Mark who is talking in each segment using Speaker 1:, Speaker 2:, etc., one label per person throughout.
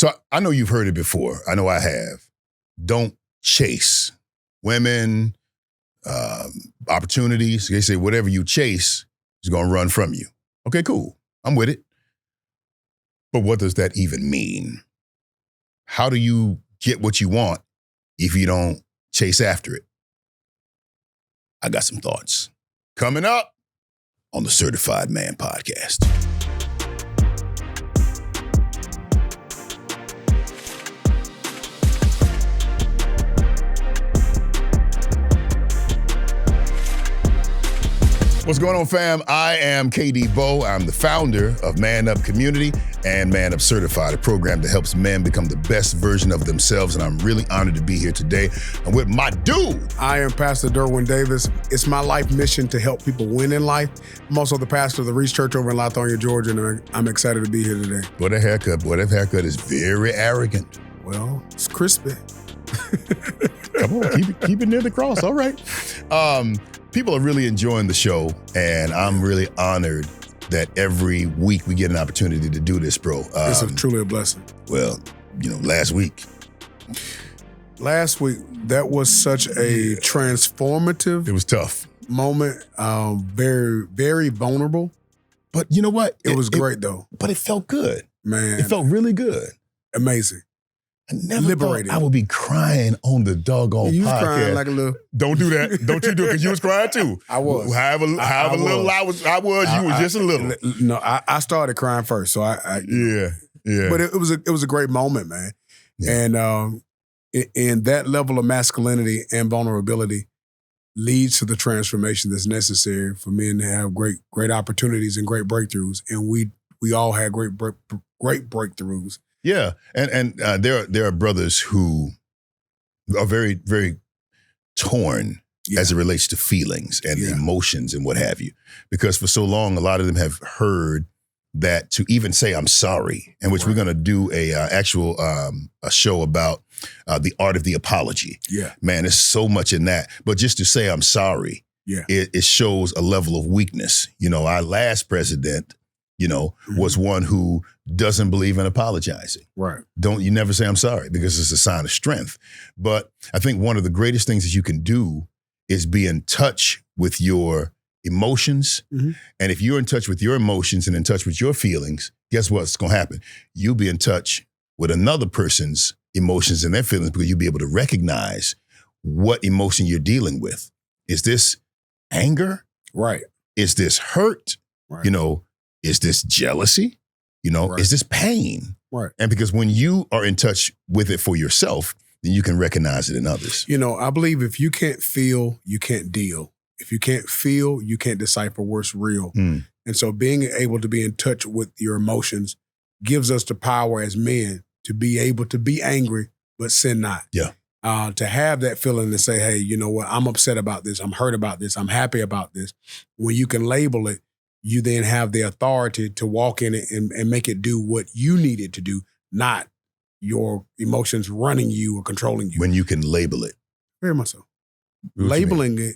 Speaker 1: So I know you've heard it before. I know I have. Don't chase women, opportunities. They say whatever you chase is going to run from you. Okay, cool. I'm with it. But what does that even mean? How do you get what you want if you don't chase after it? I got some thoughts. Coming up on the Certified Man Podcast. What's going on, fam? I am KD Bowe. I'm the founder of Man Up Community and Man Up Certified, a program that helps men become the best version of themselves. And I'm really honored to be here today. I'm with my dude.
Speaker 2: I am Pastor Derwin Davis. It's my life mission to help people win in life. I'm also the pastor of the Reach Church over in Lithonia, Georgia, and I'm excited to be here today.
Speaker 1: Boy, that haircut, that is very arrogant.
Speaker 2: Well, it's crispy.
Speaker 1: Come on, keep it near the cross. All right. People are really enjoying the show, and I'm really honored that every week we get an opportunity to do this, bro.
Speaker 2: It's truly a blessing.
Speaker 1: Well, last week,
Speaker 2: that was such a transformative.
Speaker 1: It was tough.
Speaker 2: Moment, very, very vulnerable.
Speaker 1: But you know what?
Speaker 2: It was great, though.
Speaker 1: But it felt good.
Speaker 2: Man.
Speaker 1: It felt really good.
Speaker 2: Amazing.
Speaker 1: I never thought I would be crying on the doggone
Speaker 2: you
Speaker 1: podcast.
Speaker 2: Was crying like a little.
Speaker 1: Don't do that. Don't you do it, because you was crying too.
Speaker 2: I was.
Speaker 1: However little I was, you was just a little.
Speaker 2: No, I started crying first, so I
Speaker 1: yeah.
Speaker 2: But it was a great moment, man.
Speaker 1: Yeah.
Speaker 2: And that level of masculinity and vulnerability leads to the transformation that's necessary for men to have great opportunities and great breakthroughs. And we all had great breakthroughs.
Speaker 1: Yeah, and there are brothers who are very, very torn as it relates to feelings and emotions and what have you, because for so long, a lot of them have heard that to even say I'm sorry, in which we're going to do a show about the art of the apology.
Speaker 2: Yeah,
Speaker 1: man, there's so much in that, but just to say I'm sorry, it shows a level of weakness. Our last president, was one who doesn't believe in apologizing.
Speaker 2: Right.
Speaker 1: You never say I'm sorry, because it's a sign of strength. But I think one of the greatest things that you can do is be in touch with your emotions. Mm-hmm. And if you're in touch with your emotions and in touch with your feelings, guess what's going to happen? You'll be in touch with another person's emotions and their feelings, because you'll be able to recognize what emotion you're dealing with. Is this anger?
Speaker 2: Right.
Speaker 1: Is this hurt?
Speaker 2: Right.
Speaker 1: Is this jealousy? Is this pain?
Speaker 2: Right.
Speaker 1: And because when you are in touch with it for yourself, then you can recognize it in others.
Speaker 2: I believe if you can't feel, you can't deal. If you can't feel, you can't decipher what's real. And so being able to be in touch with your emotions gives us the power as men to be able to be angry, but sin not.
Speaker 1: Yeah.
Speaker 2: To have that feeling to say, hey, you know what? I'm upset about this. I'm hurt about this. I'm happy about this. When you can label it, you then have the authority to walk in it and make it do what you need it to do, not your emotions running you or controlling you.
Speaker 1: When you can label it.
Speaker 2: Very much so. Labeling it.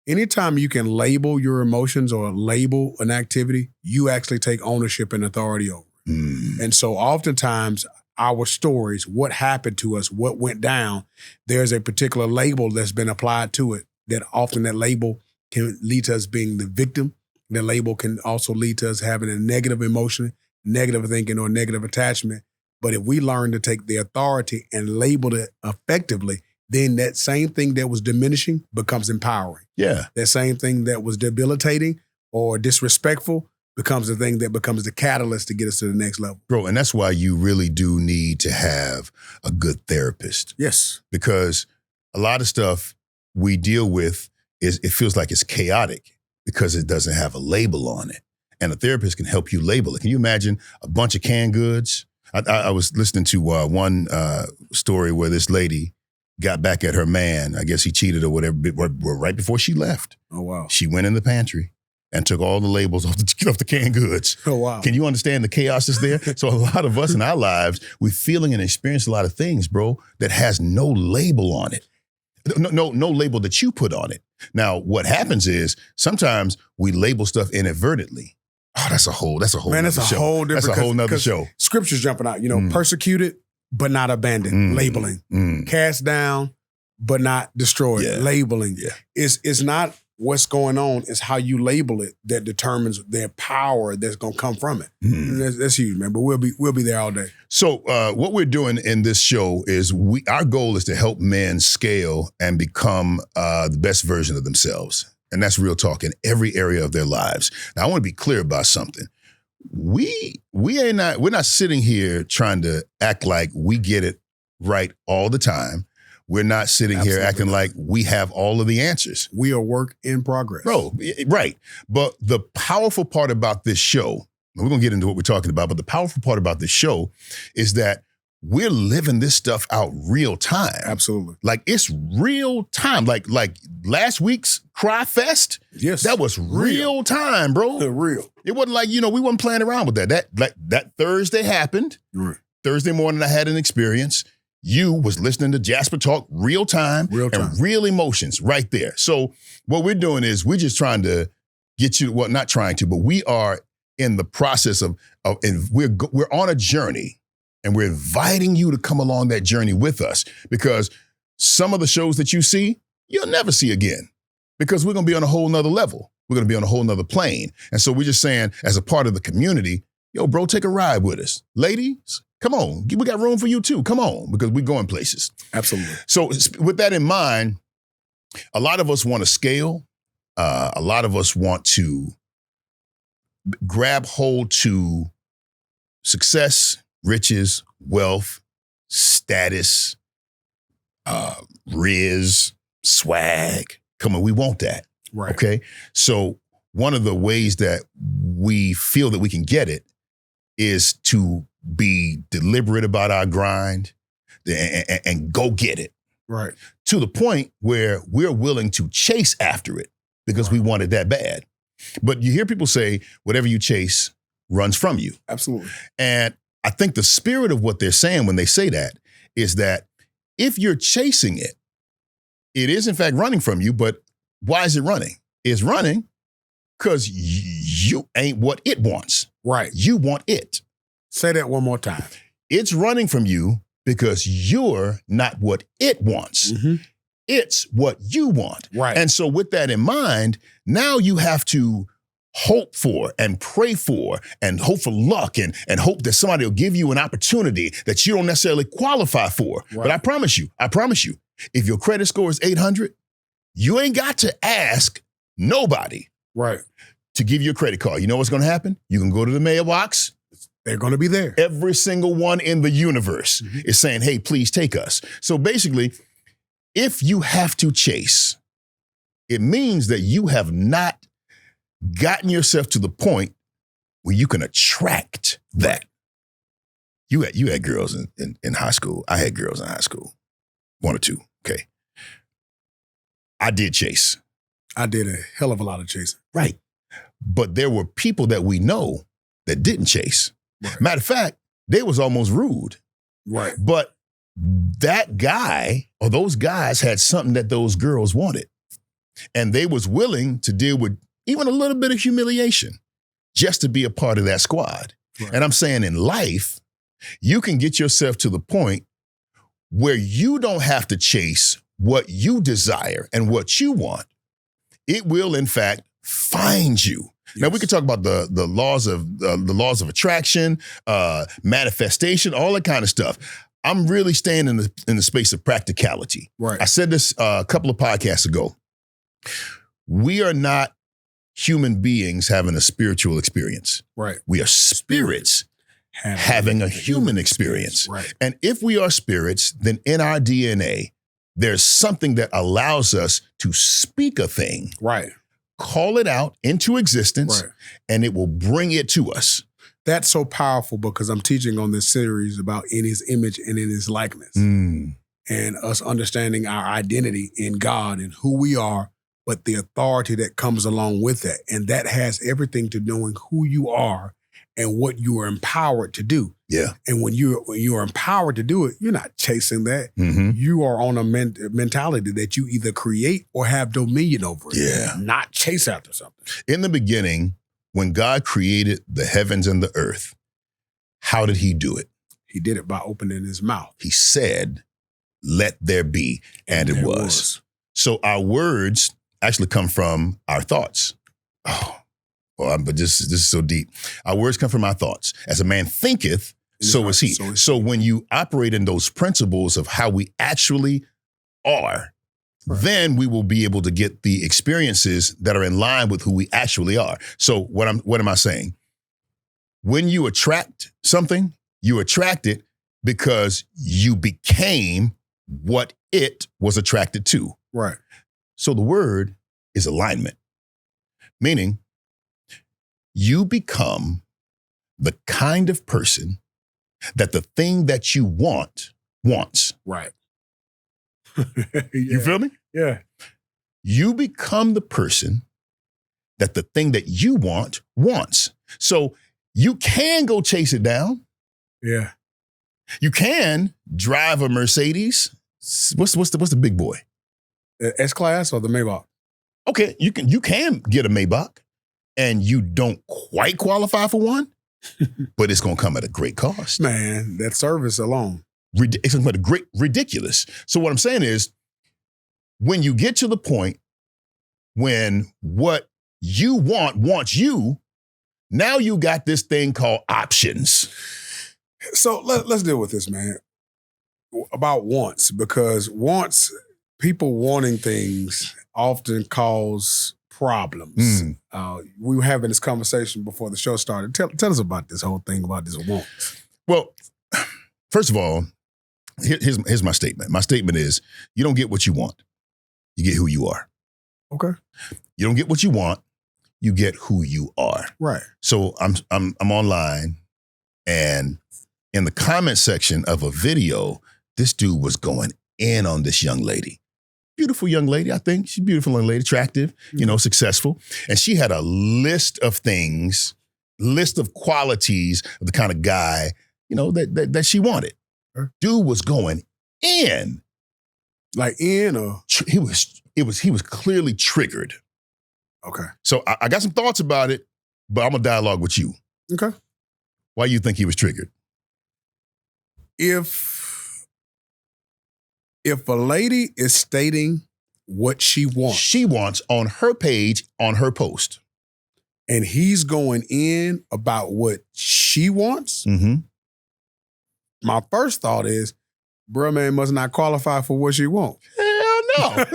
Speaker 2: Anytime you can label your emotions or label an activity, you actually take ownership and authority over it. And so oftentimes our stories, what happened to us, what went down, there's a particular label that's been applied to it, that often that label can lead to us being the victim. The label can also lead to us having a negative emotion, negative thinking, or negative attachment. But if we learn to take the authority and label it effectively, then that same thing that was diminishing becomes empowering.
Speaker 1: Yeah.
Speaker 2: That same thing that was debilitating or disrespectful becomes the thing that becomes the catalyst to get us to the next level.
Speaker 1: Bro, and that's why you really do need to have a good therapist.
Speaker 2: Yes.
Speaker 1: Because a lot of stuff we deal with it feels like it's chaotic, because it doesn't have a label on it. And a therapist can help you label it. Can you imagine a bunch of canned goods? I was listening to one story where this lady got back at her man. I guess he cheated or whatever, right before she left.
Speaker 2: Oh, wow.
Speaker 1: She went in the pantry and took all the labels off the canned goods.
Speaker 2: Oh, wow.
Speaker 1: Can you understand the chaos that's there? So a lot of us in our lives, we're feeling and experiencing a lot of things, bro, that has no label on it. No label that you put on it. Now, what happens is sometimes we label stuff inadvertently. Oh, that's a whole
Speaker 2: Man, that's a
Speaker 1: show.
Speaker 2: whole different.
Speaker 1: That's a whole nother show.
Speaker 2: Scripture's jumping out. Persecuted but not abandoned. Labeling. Cast down but not destroyed.
Speaker 1: Yeah.
Speaker 2: Labeling.
Speaker 1: Yeah.
Speaker 2: It's not what's going on. It's how you label it that determines their power that's going to come from it. That's huge, man. But we'll be there all day.
Speaker 1: So what we're doing in this show is our goal is to help men scale and become the best version of themselves. And that's real talk in every area of their lives. Now, I want to be clear about something. We're not sitting here trying to act like we get it right all the time. We're not sitting here acting like we have all of the answers.
Speaker 2: We are work in progress.
Speaker 1: Bro, right. But the powerful part about this show, and we're going to get into what we're talking about, but the powerful part about this show is that we're living this stuff out real time.
Speaker 2: Absolutely.
Speaker 1: Like it's real time. Like last week's Cry Fest.
Speaker 2: Yes.
Speaker 1: That was real time, bro.
Speaker 2: Real.
Speaker 1: It wasn't like, we wasn't playing around with that. That Thursday happened.
Speaker 2: Right.
Speaker 1: Thursday morning I had an experience. You was listening to Jasper talk real time. And real emotions right there. So what we're doing is we're just trying to get you, well, not trying to, but we are in the process of and we're on a journey, and we're inviting you to come along that journey with us, because some of the shows that you see, you'll never see again, because we're going to be on a whole nother level. We're going to be on a whole nother plane. And so we're just saying, as a part of the community, yo, bro, take a ride with us. Ladies, come on. We got room for you too. Come on, because we're going places.
Speaker 2: Absolutely.
Speaker 1: So with that in mind, a lot of us want to scale. A lot of us want to grab hold to success, riches, wealth, status, riz, swag. Come on, we want that.
Speaker 2: Right.
Speaker 1: Okay. So one of the ways that we feel that we can get it is to be deliberate about our grind and go get it.
Speaker 2: Right.
Speaker 1: To the point where we're willing to chase after it because we want it that bad. But you hear people say, whatever you chase runs from you.
Speaker 2: Absolutely.
Speaker 1: And I think the spirit of what they're saying when they say that is that if you're chasing it, it is in fact running from you, but why is it running? It's running because you ain't what it wants.
Speaker 2: Right.
Speaker 1: You want it.
Speaker 2: Say that one more time.
Speaker 1: It's running from you because you're not what it wants.
Speaker 2: Mm-hmm.
Speaker 1: It's what you want.
Speaker 2: Right.
Speaker 1: And so with that in mind, now you have to hope for and pray for and hope for luck and hope that somebody will give you an opportunity that you don't necessarily qualify for.
Speaker 2: Right.
Speaker 1: But I promise you, if your credit score is 800, you ain't got to ask nobody to give you a credit card. You know what's going to happen? You can go to the mailbox.
Speaker 2: They're going to be there.
Speaker 1: Every single one in the universe is saying, hey, please take us. So basically, if you have to chase, it means that you have not gotten yourself to the point where you can attract that. You had girls in high school. I had girls in high school. One or two. Okay. I did chase.
Speaker 2: I did a hell of a lot of chasing.
Speaker 1: Right. But there were people that we know that didn't chase. Right. Matter of fact, they was almost rude.
Speaker 2: Right.
Speaker 1: But that guy or those guys had something that those girls wanted. And they was willing to deal with even a little bit of humiliation just to be a part of that squad. Right. And I'm saying in life, you can get yourself to the point where you don't have to chase what you desire and what you want. It will, in fact, find you. Yes. Now we could talk about the laws of attraction, manifestation, all that kind of stuff. I'm really staying in the space of practicality.
Speaker 2: Right.
Speaker 1: I said this a couple of podcasts ago. We are not human beings having a spiritual experience.
Speaker 2: Right.
Speaker 1: We are spirits having a human experience.
Speaker 2: Right.
Speaker 1: And if we are spirits, then in our DNA, there's something that allows us to speak a thing.
Speaker 2: Right.
Speaker 1: Call it out into existence, and it will bring it to us.
Speaker 2: That's so powerful because I'm teaching on this series about in his image and in his likeness. And us understanding our identity in God and who we are, but the authority that comes along with that. And that has everything to knowing who you are and what you are empowered to do.
Speaker 1: Yeah.
Speaker 2: And when you are empowered to do it, you're not chasing that.
Speaker 1: Mm-hmm.
Speaker 2: You are on a mentality that you either create or have dominion over it.
Speaker 1: Yeah.
Speaker 2: Not chase after something.
Speaker 1: In the beginning, when God created the heavens and the earth, how did he do it?
Speaker 2: He did it by opening his mouth.
Speaker 1: He said, let there be, and it was. So our words actually come from our thoughts. But this is so deep. Our words come from our thoughts. As a man thinketh, so is he. So when you operate in those principles of how we actually are, then we will be able to get the experiences that are in line with who we actually are. So what am I saying? When you attract something, you attract it because you became what it was attracted to.
Speaker 2: Right.
Speaker 1: So the word is alignment, meaning you become the kind of person that the thing that you want wants.
Speaker 2: Right.
Speaker 1: You feel me?
Speaker 2: Yeah.
Speaker 1: You become the person that the thing that you want wants. So you can go chase it down.
Speaker 2: Yeah.
Speaker 1: You can drive a Mercedes. What's the big boy?
Speaker 2: S-Class or the Maybach?
Speaker 1: Okay, you can get a Maybach, and you don't quite qualify for one, but it's gonna come at a great cost.
Speaker 2: Man, that service alone.
Speaker 1: It's gonna be ridiculous. So what I'm saying is, when you get to the point when what you want wants you, now you got this thing called options.
Speaker 2: So let's deal with this, man. About wants, because wants, people wanting things often cause problems. We were having this conversation before the show started. Tell us about this whole thing about this wants.
Speaker 1: Well, first of all, here's my statement. My statement is, you don't get what you want. You get who you are.
Speaker 2: Okay.
Speaker 1: You don't get what you want. You get who you are.
Speaker 2: Right.
Speaker 1: So I'm online, and in the comment section of a video, this dude was going in on this young lady. Beautiful young lady, I think. She's a beautiful young lady, attractive, successful. And she had a list of qualities of the kind of guy, that she wanted.
Speaker 2: Sure.
Speaker 1: Dude was going in.
Speaker 2: Like in or?
Speaker 1: He was clearly triggered.
Speaker 2: Okay.
Speaker 1: So I got some thoughts about it, but I'm gonna dialogue with you.
Speaker 2: Okay.
Speaker 1: Why do you think he was triggered?
Speaker 2: If a lady is stating what she wants
Speaker 1: on her page, on her post,
Speaker 2: and he's going in about what she wants, my first thought is, bruh, man must not qualify for what she wants.
Speaker 1: Hell no.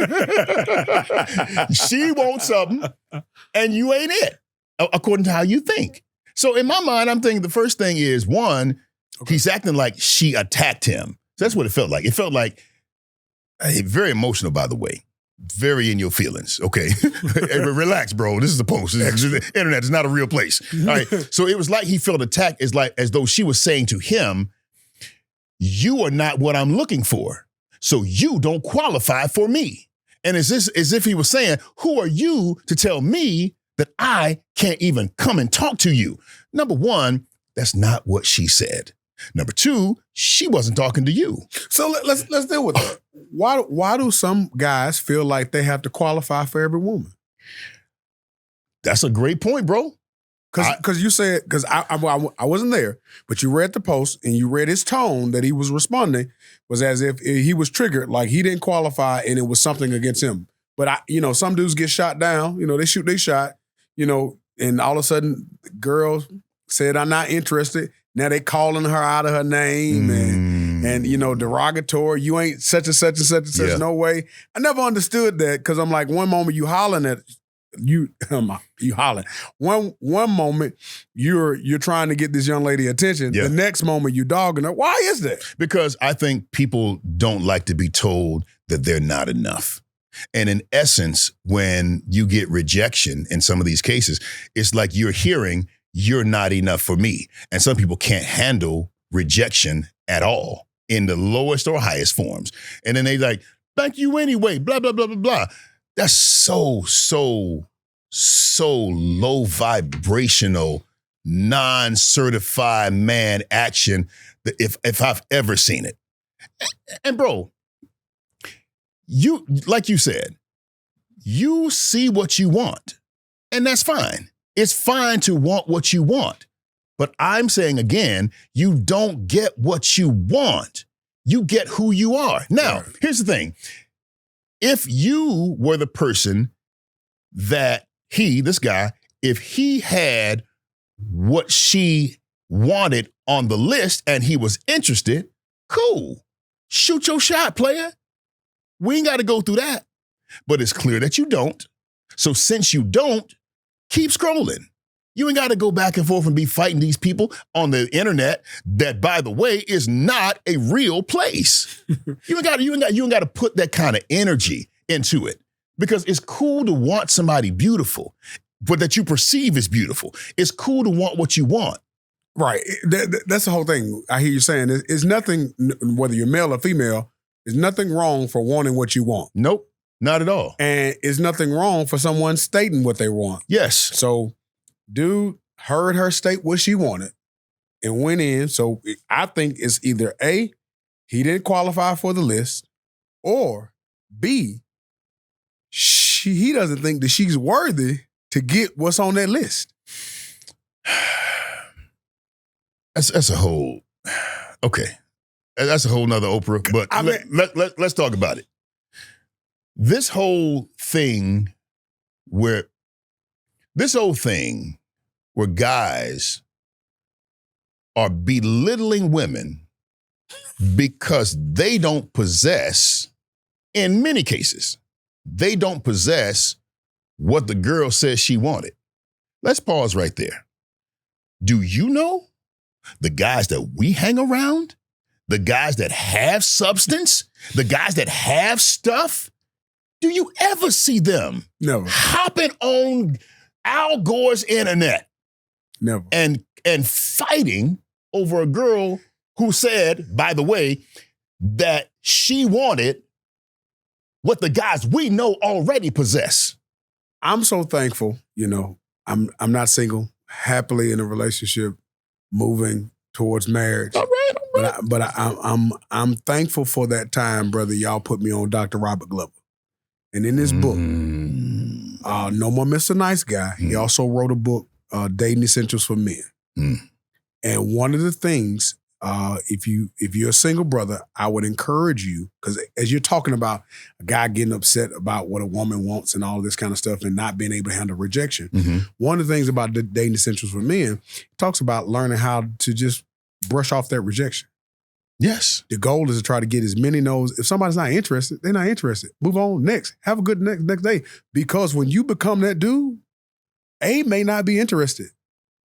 Speaker 1: She wants something, and you ain't it, according to how you think. So in my mind, I'm thinking the first thing is, one, he's acting like she attacked him. So that's what it felt like. It felt like, very emotional, by the way. Very in your feelings. Okay. Relax, bro. This is a post. The internet is not a real place. All right. So it was like he felt attacked as though she was saying to him, you are not what I'm looking for. So you don't qualify for me. And as if he was saying, who are you to tell me that I can't even come and talk to you? Number one, that's not what she said. Number two, she wasn't talking to you.
Speaker 2: So let's deal with that. Why do some guys feel like they have to qualify for every woman?
Speaker 1: That's a great point, bro.
Speaker 2: Because you said, because I wasn't there, but you read the post and you read his tone that he was responding was as if he was triggered, like he didn't qualify and it was something against him. But some dudes get shot down, they shoot their shot, and all of a sudden girls said, I'm not interested. Now they calling her out of her name and derogatory. You ain't such and such and such and such. Yeah. No way. I never understood that because I'm like, one moment you hollering at you hollering. One moment you're trying to get this young lady attention. Yeah. The next moment you dogging her. Why is that?
Speaker 1: Because I think people don't like to be told that they're not enough. And in essence, when you get rejection in some of these cases, it's like you're hearing, you're not enough for me. And some people can't handle rejection at all in the lowest or highest forms. And then they like, thank you anyway, blah, blah, blah, blah, blah. That's so low vibrational, non-certified man action that if I've ever seen it. And bro, like you said, you see what you want, and that's fine. It's fine to want what you want. But I'm saying again, you don't get what you want. You get who you are. Now, here's the thing. If you were the person that this guy, if he had what she wanted on the list and he was interested, cool. Shoot your shot, player. We ain't got to go through that. But it's clear that you don't. So since you don't, keep scrolling. You ain't got to go back and forth and be fighting these people on the internet that, by the way, is not a real place. You ain't got to put that kind of energy into it, because it's cool to want somebody beautiful, but that you perceive as beautiful. It's cool to want what you want.
Speaker 2: Right. That's the whole thing. I hear you saying it's nothing, whether you're male or female, there's nothing wrong for wanting what you want.
Speaker 1: Nope, not at all.
Speaker 2: And it's nothing wrong for someone stating what they want.
Speaker 1: Yes.
Speaker 2: So dude heard her state what she wanted and went in. So I think it's either A, he didn't qualify for the list, or B, he doesn't think that she's worthy to get what's on that list.
Speaker 1: That's a whole, okay. That's a whole nother Oprah, but let's talk about it. This whole thing where guys are belittling women because they don't possess, in many cases, they don't possess what the girl says she wanted. Let's pause right there. Do you know the guys that we hang around, the guys that have substance, the guys that have stuff? Do you ever see them hopping on Al Gore's internet?
Speaker 2: Never.
Speaker 1: And fighting over a girl who said, by the way, that she wanted what the guys we know already possess.
Speaker 2: I'm so thankful, I'm not single, happily in a relationship, moving towards marriage.
Speaker 1: All right.
Speaker 2: But I'm thankful for that time, brother. Y'all put me on Dr. Robert Glover. And in this book, No More Mr. Nice Guy, he also wrote a book, Dating Essentials for Men. And one of the things, if you're a single brother, I would encourage you, because as you're talking about a guy getting upset about what a woman wants and all this kind of stuff and not being able to handle rejection, one of the things about the Dating Essentials for Men, it talks about learning how to just brush off that rejection.
Speaker 1: Yes.
Speaker 2: The goal is to try to get as many no's. If somebody's not interested, they're not interested. Move on next. Have a good next day. Because when you become that dude, A may not be interested,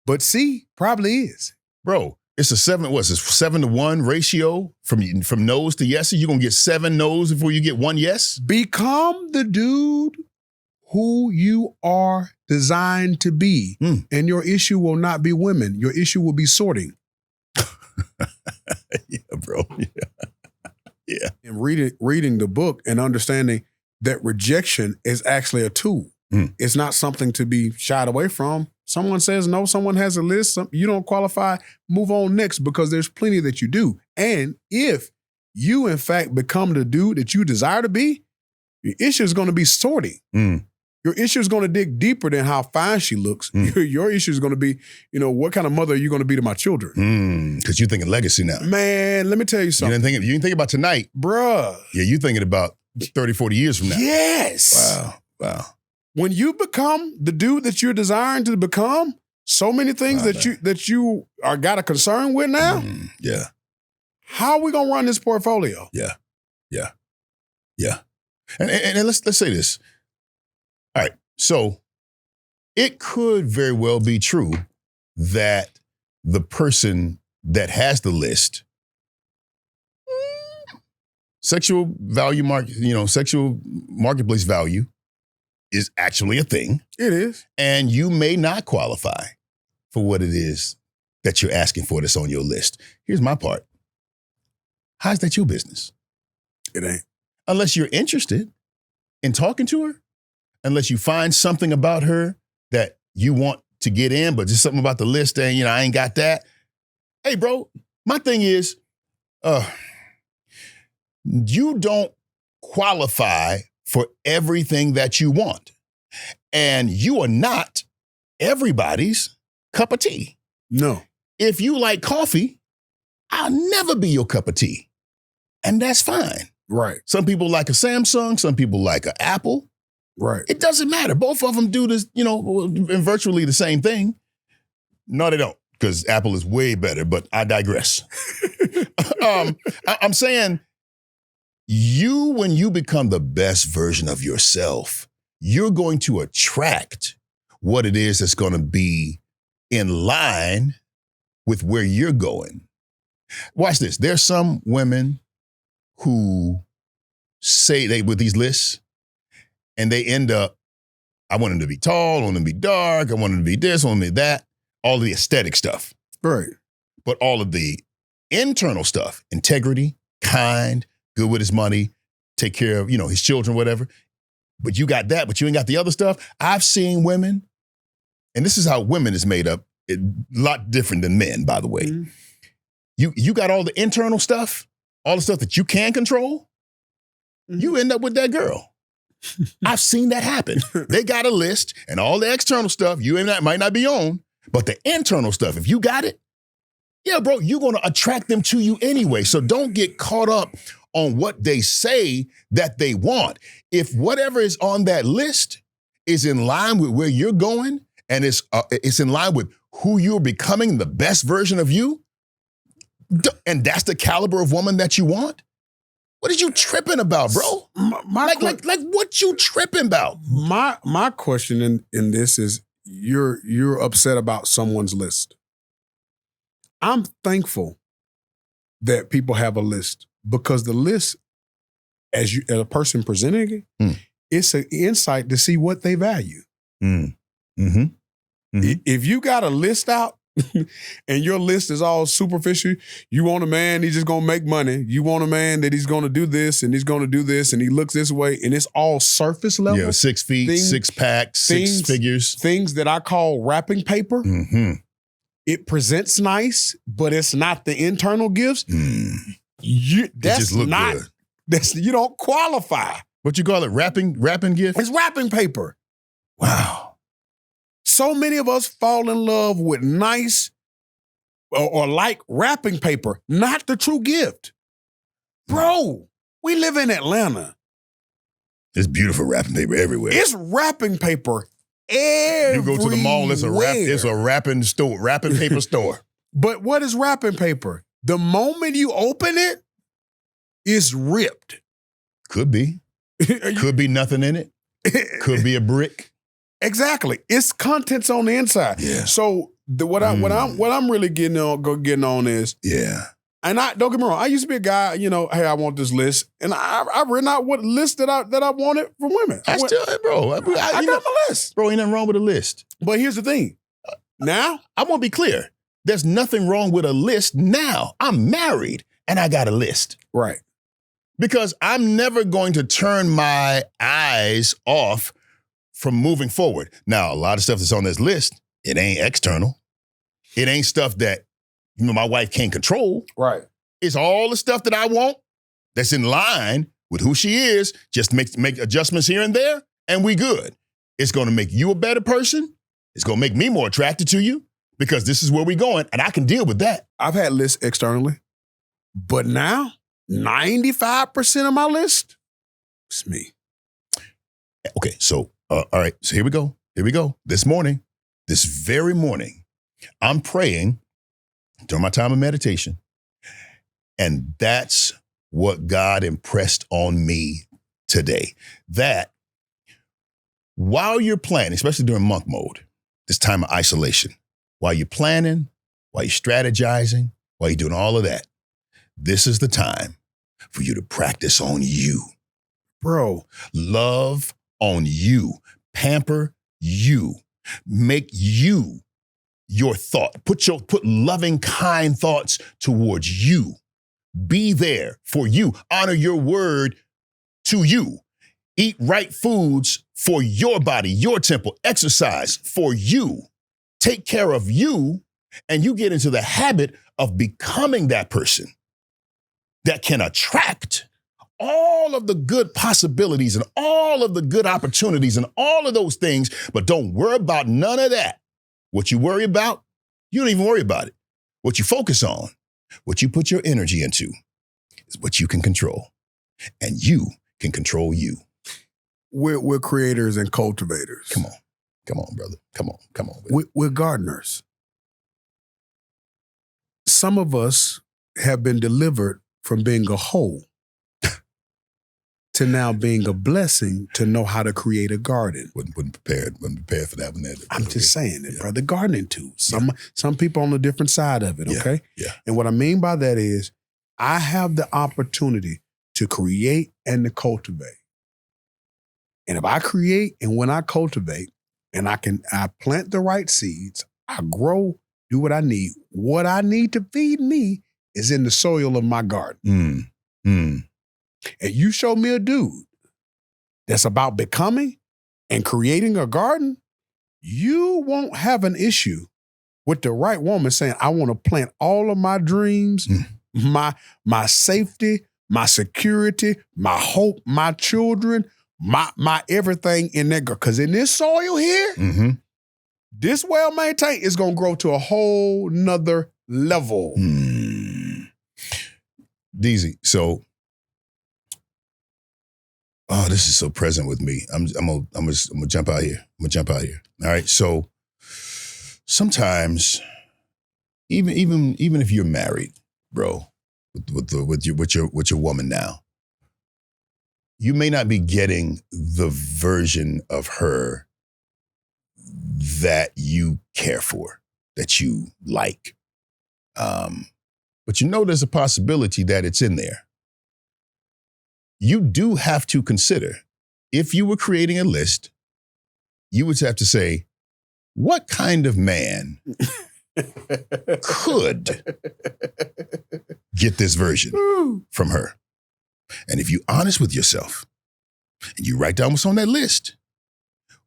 Speaker 2: but C probably is.
Speaker 1: Bro, it's a 7-to-1 ratio from no's to yeses. You're going to get 7 no's before you get 1 yes?
Speaker 2: Become the dude who you are designed to be. And your issue will not be women. Your issue will be sorting.
Speaker 1: Yeah, bro. Yeah.
Speaker 2: And reading the book and understanding that rejection is actually a tool. It's not something to be shied away from. Someone says no, someone has a list, you don't qualify, move on next, because there's plenty that you do. And if you, in fact, become the dude that you desire to be, your issue is going to be sorting. Your issue is going to dig deeper than how fine she looks. Your issue is going to be, what kind of mother are you going to be to my children?
Speaker 1: Because you're thinking legacy now.
Speaker 2: Man, let me tell you something.
Speaker 1: You didn't think about tonight.
Speaker 2: Bruh.
Speaker 1: Yeah, you're thinking about 30, 40 years from now.
Speaker 2: Yes.
Speaker 1: Wow.
Speaker 2: When you become the dude that you're desiring to become, so many things that you are got a concern with now.
Speaker 1: Yeah.
Speaker 2: How are we going to run this portfolio?
Speaker 1: Yeah. And let's say this. All right. So it could very well be true that the person that has the list, sexual marketplace value is actually a thing.
Speaker 2: It is.
Speaker 1: And you may not qualify for what it is that you're asking for that's on your list. Here's my part. How's that your business?
Speaker 2: It ain't.
Speaker 1: Unless you're interested in talking to her, unless you find something about her that you want to get in, but just something about the list and, I ain't got that. Hey, bro, my thing is, you don't qualify for everything that you want. And you are not everybody's cup of tea.
Speaker 2: No.
Speaker 1: If you like coffee, I'll never be your cup of tea. And that's fine.
Speaker 2: Right.
Speaker 1: Some people like a Samsung, some people like an Apple.
Speaker 2: Right.
Speaker 1: It doesn't matter. Both of them do this, virtually the same thing. No, they don't, because Apple is way better, but I digress. I'm saying when you become the best version of yourself, you're going to attract what it is that's going to be in line with where you're going. Watch this. There's some women who say they with these lists and they end up, I want them to be tall, I want them to be dark, I want them to be this, I want them to be that, all of the aesthetic stuff.
Speaker 2: Right.
Speaker 1: But all of the internal stuff, integrity, kind, good with his money, take care of, his children, whatever. But you got that, but you ain't got the other stuff. I've seen women, and this is how women is made up, a lot different than men, by the way. Mm-hmm. You got all the internal stuff, all the stuff that you can control, you end up with that girl. I've seen that happen. They got a list and all the external stuff you and that might not be on, but the internal stuff, if you got it, yeah, bro, you're going to attract them to you anyway. So don't get caught up on what they say that they want. If whatever is on that list is in line with where you're going and it's in line with who you're becoming, the best version of you, and that's the caliber of woman that you want, what are you tripping about, bro? Like what you tripping about?
Speaker 2: My question in this is you're upset about someone's list. I'm thankful that people have a list because the list, as a person presenting it, it's an insight to see what they value. Mm-hmm. Mm-hmm. If you got a list out and your list is all superficial, you want a man, he's just going to make money. You want a man that he's going to do this and he's going to do this and he looks this way and it's all surface level.
Speaker 1: Yeah, 6 feet, 6-pack, 6 figures. Things
Speaker 2: that I call wrapping paper. Mm-hmm. It presents nice, but it's not the internal gifts. That's not, you don't qualify.
Speaker 1: What you call it, wrapping gift?
Speaker 2: It's wrapping paper.
Speaker 1: Wow.
Speaker 2: So many of us fall in love with nice or like wrapping paper, not the true gift. Bro, we live in Atlanta.
Speaker 1: There's beautiful wrapping paper everywhere.
Speaker 2: It's wrapping paper everywhere.
Speaker 1: You go to the mall, it's a wrapping paper store.
Speaker 2: But what is wrapping paper? The moment you open it, it's ripped.
Speaker 1: Could be. Could be nothing in it. Could be a brick.
Speaker 2: Exactly. It's contents on the inside.
Speaker 1: Yeah.
Speaker 2: So what I'm really getting on is,
Speaker 1: yeah.
Speaker 2: And don't get me wrong, I used to be a guy, hey, I want this list. And I've written out what list that I wanted from women.
Speaker 1: I got my list. Bro, ain't nothing wrong with a list.
Speaker 2: But here's the thing. Now,
Speaker 1: I want to be clear. There's nothing wrong with a list now. I'm married and I got a list.
Speaker 2: Right.
Speaker 1: Because I'm never going to turn my eyes off from moving forward. Now, a lot of stuff that's on this list, it ain't external. It ain't stuff that my wife can't control.
Speaker 2: Right.
Speaker 1: It's all the stuff that I want that's in line with who she is. Just make adjustments here and there, and we good. It's going to make you a better person. It's going to make me more attracted to you because this is where we're going, and I can deal with that.
Speaker 2: I've had lists externally, but now 95% of my list is me.
Speaker 1: Okay, so all right, so here we go. This very morning, I'm praying during my time of meditation. And that's what God impressed on me today. That while you're planning, especially during monk mode, this time of isolation, while you're planning, while you're strategizing, while you're doing all of that, this is the time for you to practice on you.
Speaker 2: Bro,
Speaker 1: love on you. Pamper you. Make you your thought. Put loving, kind thoughts towards you. Be there for you. Honor your word to you. Eat right foods for your body, your temple. Exercise for you. Take care of you, and you get into the habit of becoming that person that can attract all of the good possibilities and all of the good opportunities and all of those things, but don't worry about none of that What you worry about, you don't even worry about it. What you focus on, what you put your energy into, is what you can control. And you can control you.
Speaker 2: We're creators and cultivators.
Speaker 1: Come on, brother. Come on.
Speaker 2: We're gardeners. Some of us have been delivered from being a hole to now being a blessing to know how to create a garden.
Speaker 1: Wasn't prepared for that one.
Speaker 2: I'm just saying it, brother. Gardening too. Some people on a different side of it, okay?
Speaker 1: Yeah.
Speaker 2: And what I mean by that is I have the opportunity to create and to cultivate. And if I create and when I cultivate and I plant the right seeds, I grow, do what I need. What I need to feed me is in the soil of my garden. And you show me a dude that's about becoming and creating a garden, you won't have an issue with the right woman saying, I want to plant all of my dreams, my safety, my security, my hope, my children, my everything in that garden. Because in this soil here, this well maintained is going to grow to a whole nother level.
Speaker 1: DZ, so, this is so present with me. I'm gonna jump out here. All right. So sometimes, even if you're married, bro, with your woman now, you may not be getting the version of her that you care for, that you like. But you know there's a possibility that it's in there. You do have to consider, if you were creating a list, you would have to say, what kind of man could get this version from her? And if you're honest with yourself and you write down what's on that list,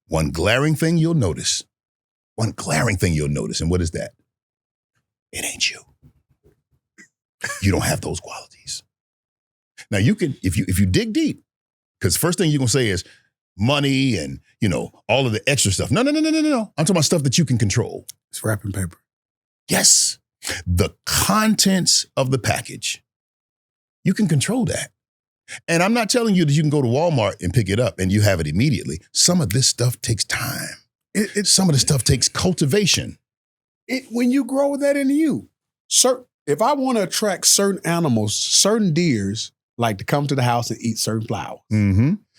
Speaker 1: one glaring thing you'll notice. And what is that? It ain't you. You don't have those qualities. Now you can, if you dig deep, because first thing you're gonna say is money and all of the extra stuff. No. I'm talking about stuff that you can control.
Speaker 2: It's wrapping paper.
Speaker 1: Yes. The contents of the package. You can control that. And I'm not telling you that you can go to Walmart and pick it up and you have it immediately. Some of this stuff takes time. Some of this stuff takes cultivation.
Speaker 2: When you grow that in you, if I want to attract certain animals, certain deers like to come to the house and eat certain flowers.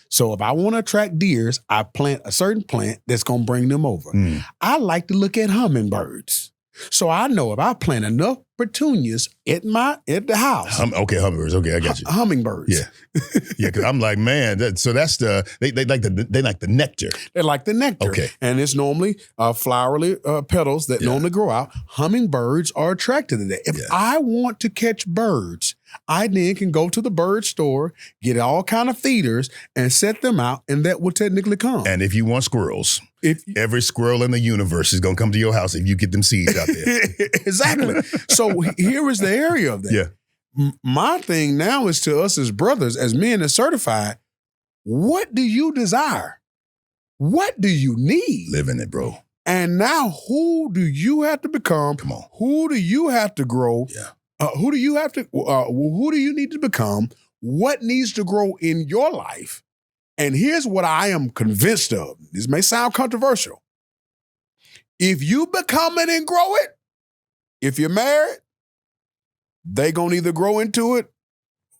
Speaker 2: So if I want to attract deers, I plant a certain plant that's going to bring them over. I like to look at hummingbirds. So I know if I plant enough petunias at the house.
Speaker 1: Hummingbirds. Okay, I got you.
Speaker 2: Hummingbirds.
Speaker 1: Yeah, because I'm like, man. They like the nectar.
Speaker 2: They like the nectar.
Speaker 1: Okay,
Speaker 2: and it's normally flowery petals that normally grow out. Hummingbirds are attracted to that. If I want to catch birds, I then can go to the bird store, get all kind of feeders, and set them out, and that will technically come.
Speaker 1: And if you want squirrels, every squirrel in the universe is going to come to your house if you get them seeds out there.
Speaker 2: Exactly. So here is the area of that.
Speaker 1: Yeah.
Speaker 2: My thing now is to us as brothers, as men that's certified, what do you desire? What do you need?
Speaker 1: Live in it, bro.
Speaker 2: And now who do you have to become?
Speaker 1: Come on.
Speaker 2: Who do you have to grow?
Speaker 1: Yeah.
Speaker 2: Who do you need to become? What needs to grow in your life? And here's what I am convinced of. This may sound controversial. If you become it and grow it, if you're married, they gonna either grow into it.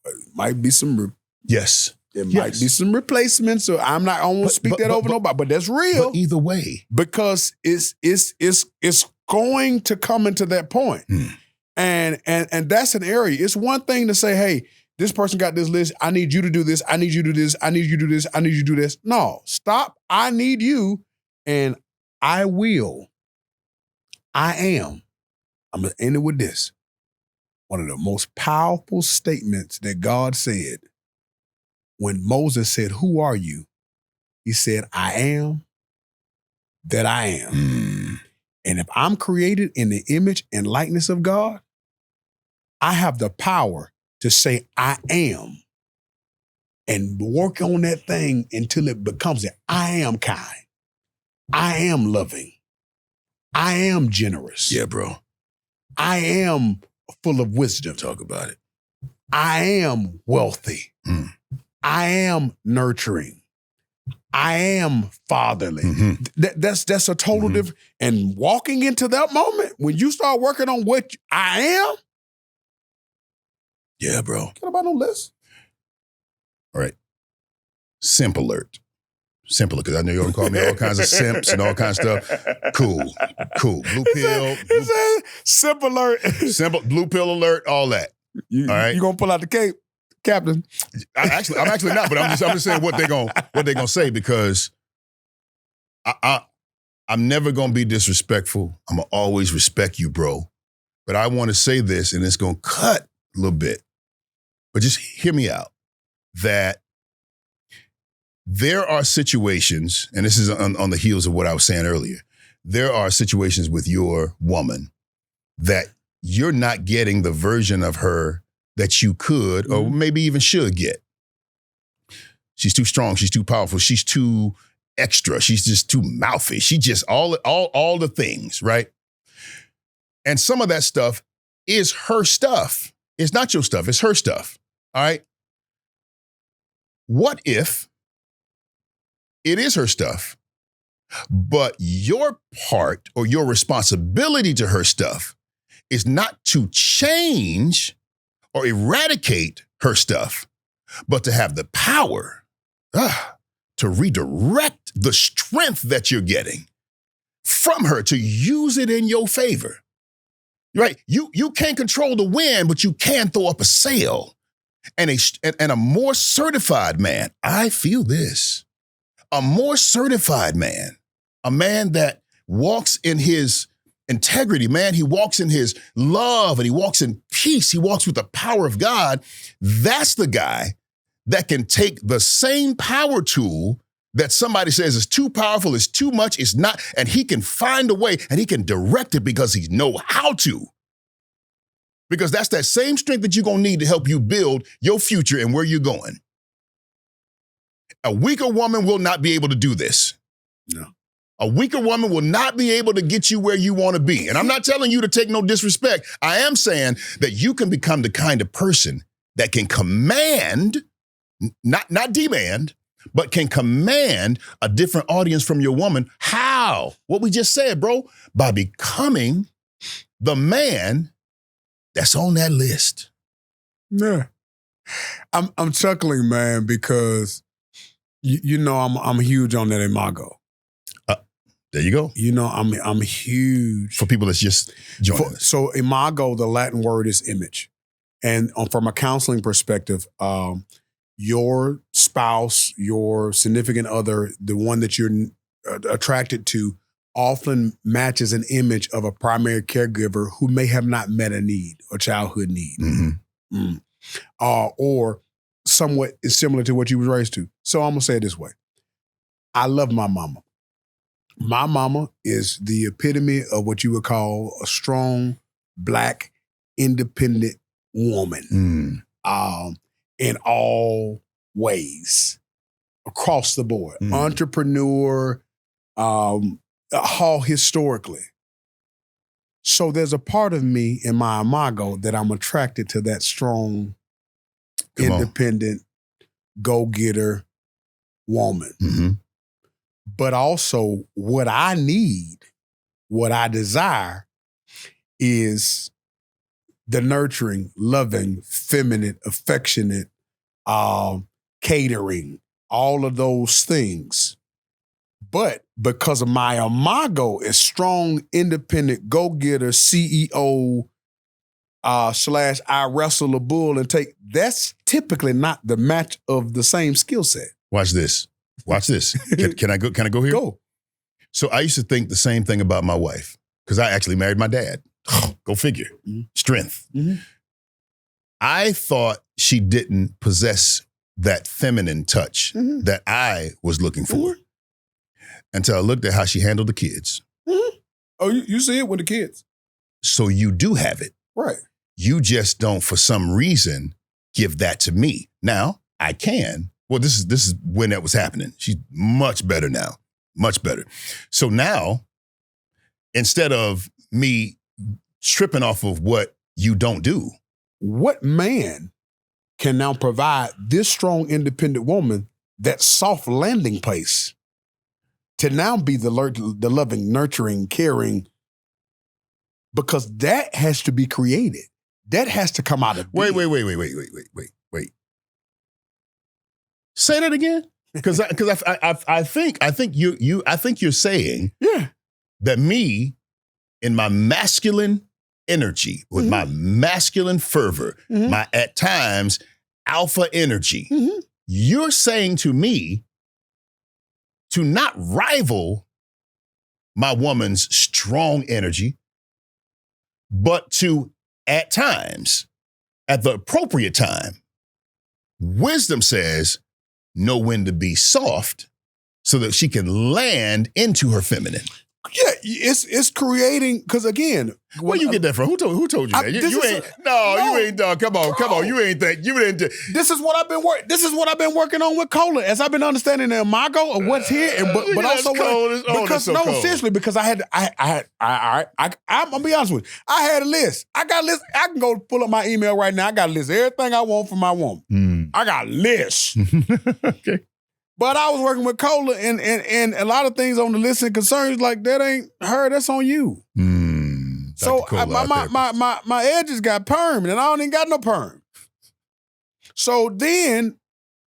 Speaker 2: It might be some.
Speaker 1: Yes.
Speaker 2: There might be some replacements. So I won't speak that over nobody, but that's real.
Speaker 1: But either way,
Speaker 2: because it's going to come into that point. And that's an area. It's one thing to say, hey, this person got this list. I need you to do this. I need you to do this. I need you to do this. I need you to do this. No, stop. I need you. And I will. I am. I'm going to end it with this. One of the most powerful statements that God said when Moses said, who are you? He said, I am that I am. And if I'm created in the image and likeness of God, I have the power to say I am and work on that thing until it becomes it. I am kind. I am loving. I am generous.
Speaker 1: Yeah, bro.
Speaker 2: I am full of wisdom.
Speaker 1: Talk about it.
Speaker 2: I am wealthy. I am nurturing. I am fatherly. That's a total different. And walking into that moment, when you start working on what I am.
Speaker 1: Yeah, bro.
Speaker 2: Get about no list.
Speaker 1: All right. Simp alert. Simple, because I know you're going to call me all kinds of simps and all kinds of stuff. Cool. Blue pill.
Speaker 2: Simp alert.
Speaker 1: Simple, blue pill alert, all that.
Speaker 2: All right. You going to pull out the cape, Captain?
Speaker 1: I'm actually not, but I'm just saying what they're gonna say, because I'm never going to be disrespectful. I'm going to always respect you, bro. But I want to say this, and it's going to cut a little bit. But just hear me out, that there are situations, and this is on the heels of what I was saying earlier, there are situations with your woman that you're not getting the version of her that you could or maybe even should get. She's too strong. She's too powerful. She's too extra. She's just too mouthy. She just all the things, right? And some of that stuff is her stuff. It's not your stuff. It's her stuff, all right? What if it is her stuff, but your part or your responsibility to her stuff is not to change or eradicate her stuff, but to have the power to redirect the strength that you're getting from her, to use it in your favor, right? You can't control the wind, but you can throw up a sail. And a more certified man, I feel this, a more certified man, a man that walks in his integrity, man, he walks in his love and he walks in peace, he walks with the power of God. That's the guy that can take the same power tool that somebody says is too powerful, is too much, is not, and he can find a way and he can direct it because he know how to. Because that's that same strength that you're going to need to help you build your future and where you're going. A weaker woman will not be able to do this.
Speaker 2: No.
Speaker 1: A weaker woman will not be able to get you where you want to be. And I'm not telling you to take no disrespect. I am saying that you can become the kind of person that can command, not demand, but can command a different audience from your woman. How? What we just said, bro. By becoming the man that's on that list.
Speaker 2: Yeah. I'm chuckling, man, because you know I'm huge on that imago.
Speaker 1: There you go.
Speaker 2: You know I'm huge.
Speaker 1: For people that's just joining us.
Speaker 2: So imago, the Latin word is image. And from a counseling perspective, your spouse, your significant other, the one that you're attracted to, often matches an image of a primary caregiver who may have not met a need, a childhood need. Or somewhat is similar to what you were raised to. So I'm going to say it this way. I love my mama. My mama is the epitome of what you would call a strong, Black, independent woman. In all ways, across the board. Entrepreneur, all historically. So there's a part of me in my imago that I'm attracted to that strong, independent, go-getter woman. But also what I need, what I desire is the nurturing, loving, feminine, affectionate, catering, all of those things. But because of my imago is strong, independent, go-getter, CEO, / I wrestle a bull and take, that's typically not the match of the same skill set.
Speaker 1: Watch this. Can I go here?
Speaker 2: Go.
Speaker 1: So I used to think the same thing about my wife, because I actually married my dad. Go figure. Strength. I thought she didn't possess that feminine touch that I was looking for until I looked at how she handled the kids.
Speaker 2: Oh, you see it with the kids.
Speaker 1: So you do have it.
Speaker 2: Right.
Speaker 1: You just don't, for some reason, give that to me. Now, I can. Well, this is when that was happening. She's much better now. Much better. So now, instead of me tripping off of what you don't do.
Speaker 2: What man can now provide this strong, independent woman that soft landing place to now be the loving, nurturing, caring? Because that has to be created. That has to come out of
Speaker 1: Wait. Say that again, because I think you're saying that me in my masculine energy, with my masculine fervor, my at times alpha energy, you're saying to me to not rival my woman's strong energy, but to at times, at the appropriate time, wisdom says, know when to be soft so that she can land into her feminine.
Speaker 2: Yeah, it's creating, because again,
Speaker 1: where you get that from? Who told you that? You ain't done. Come on. You ain't that. You didn't.
Speaker 2: This is what I've been working on with Cola, as I've been understanding the imago of what's here, but also seriously, because I'm gonna be honest with you. I had a list. I got a list. I can go pull up my email right now. I got a list of everything I want from my woman. I got a list.
Speaker 1: Okay.
Speaker 2: But I was working with Cola, and a lot of things on the list and concerns, like, that ain't her, that's on you. So my edges got perm, and I don't even got no perm. So then,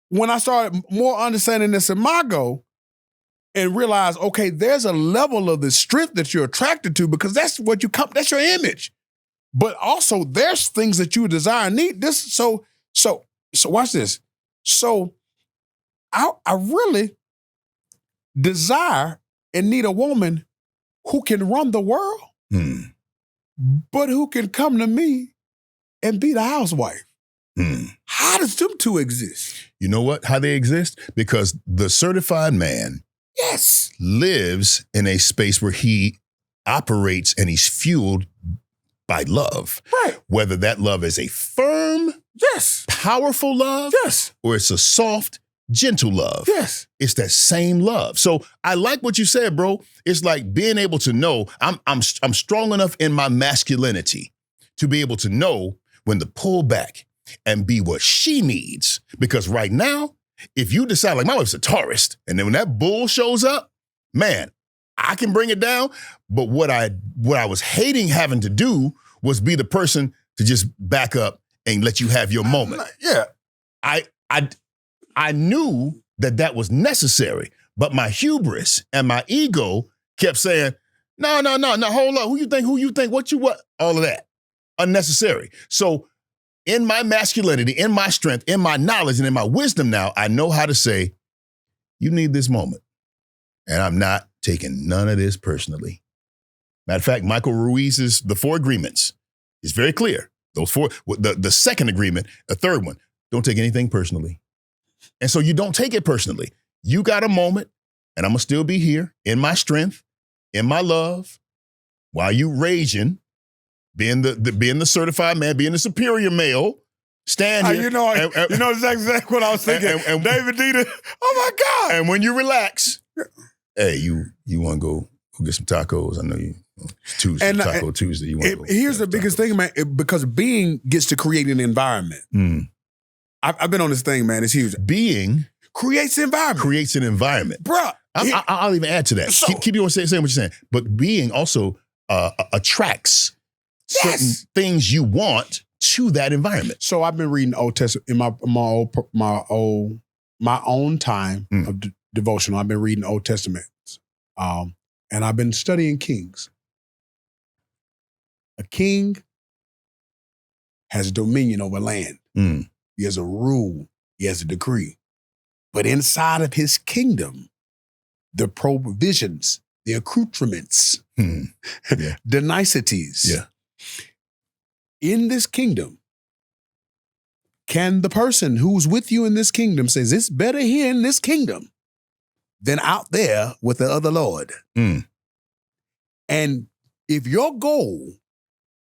Speaker 2: when I started more understanding this imago and realized, okay, there's a level of the strength that you're attracted to, because that's what that's your image. But also, there's things that you desire and need. So watch this. So I really desire and need a woman who can run the world, but who can come to me and be the housewife. How does them two exist?
Speaker 1: You know what? How they exist? Because the certified man lives in a space where he operates and he's fueled by love.
Speaker 2: Right.
Speaker 1: Whether that love is a firm, powerful love, or it's a soft, gentle love.
Speaker 2: Yes.
Speaker 1: It's that same love. So I like what you said, bro. It's like being able to know I'm strong enough in my masculinity to be able to know when to pull back and be what she needs. Because right now, if you decide, like, my wife's a Taurus, and then when that bull shows up, man, I can bring it down. But what I was hating having to do was be the person to just back up and let you have your moment.
Speaker 2: Yeah.
Speaker 1: I knew that was necessary, but my hubris and my ego kept saying, no, hold on. Who you think, what, all of that. Unnecessary. So in my masculinity, in my strength, in my knowledge, and in my wisdom now, I know how to say, you need this moment. And I'm not taking none of this personally. Matter of fact, Michael Ruiz's The Four Agreements is very clear. Those four, the second agreement, the third one, don't take anything personally. And so you don't take it personally. You got a moment, and I'm going to still be here in my strength, in my love, while you raging, being the certified man, being the superior male, stand here.
Speaker 2: You know exactly what I was thinking.
Speaker 1: And
Speaker 2: David Dieter, oh my God.
Speaker 1: And when you relax, hey, you want to go get some tacos? I know you. Tuesday, Taco Tuesday. You want to go
Speaker 2: here's the biggest thing, man, because being gets to create an environment. I've been on this thing, man. It's huge.
Speaker 1: Being
Speaker 2: creates an environment. Bruh.
Speaker 1: I'll even add to that. So, keep you on saying what you're saying. But being also attracts certain things you want to that environment.
Speaker 2: So I've been reading Old Testament in my own time of devotional. I've been reading Old Testament, and I've been studying kings. A king has dominion over land. He has a rule. He has a decree. But inside of his kingdom, the provisions, the accoutrements, the niceties. In this kingdom, can the person who's with you in this kingdom says it's better here in this kingdom than out there with the other Lord? And if your goal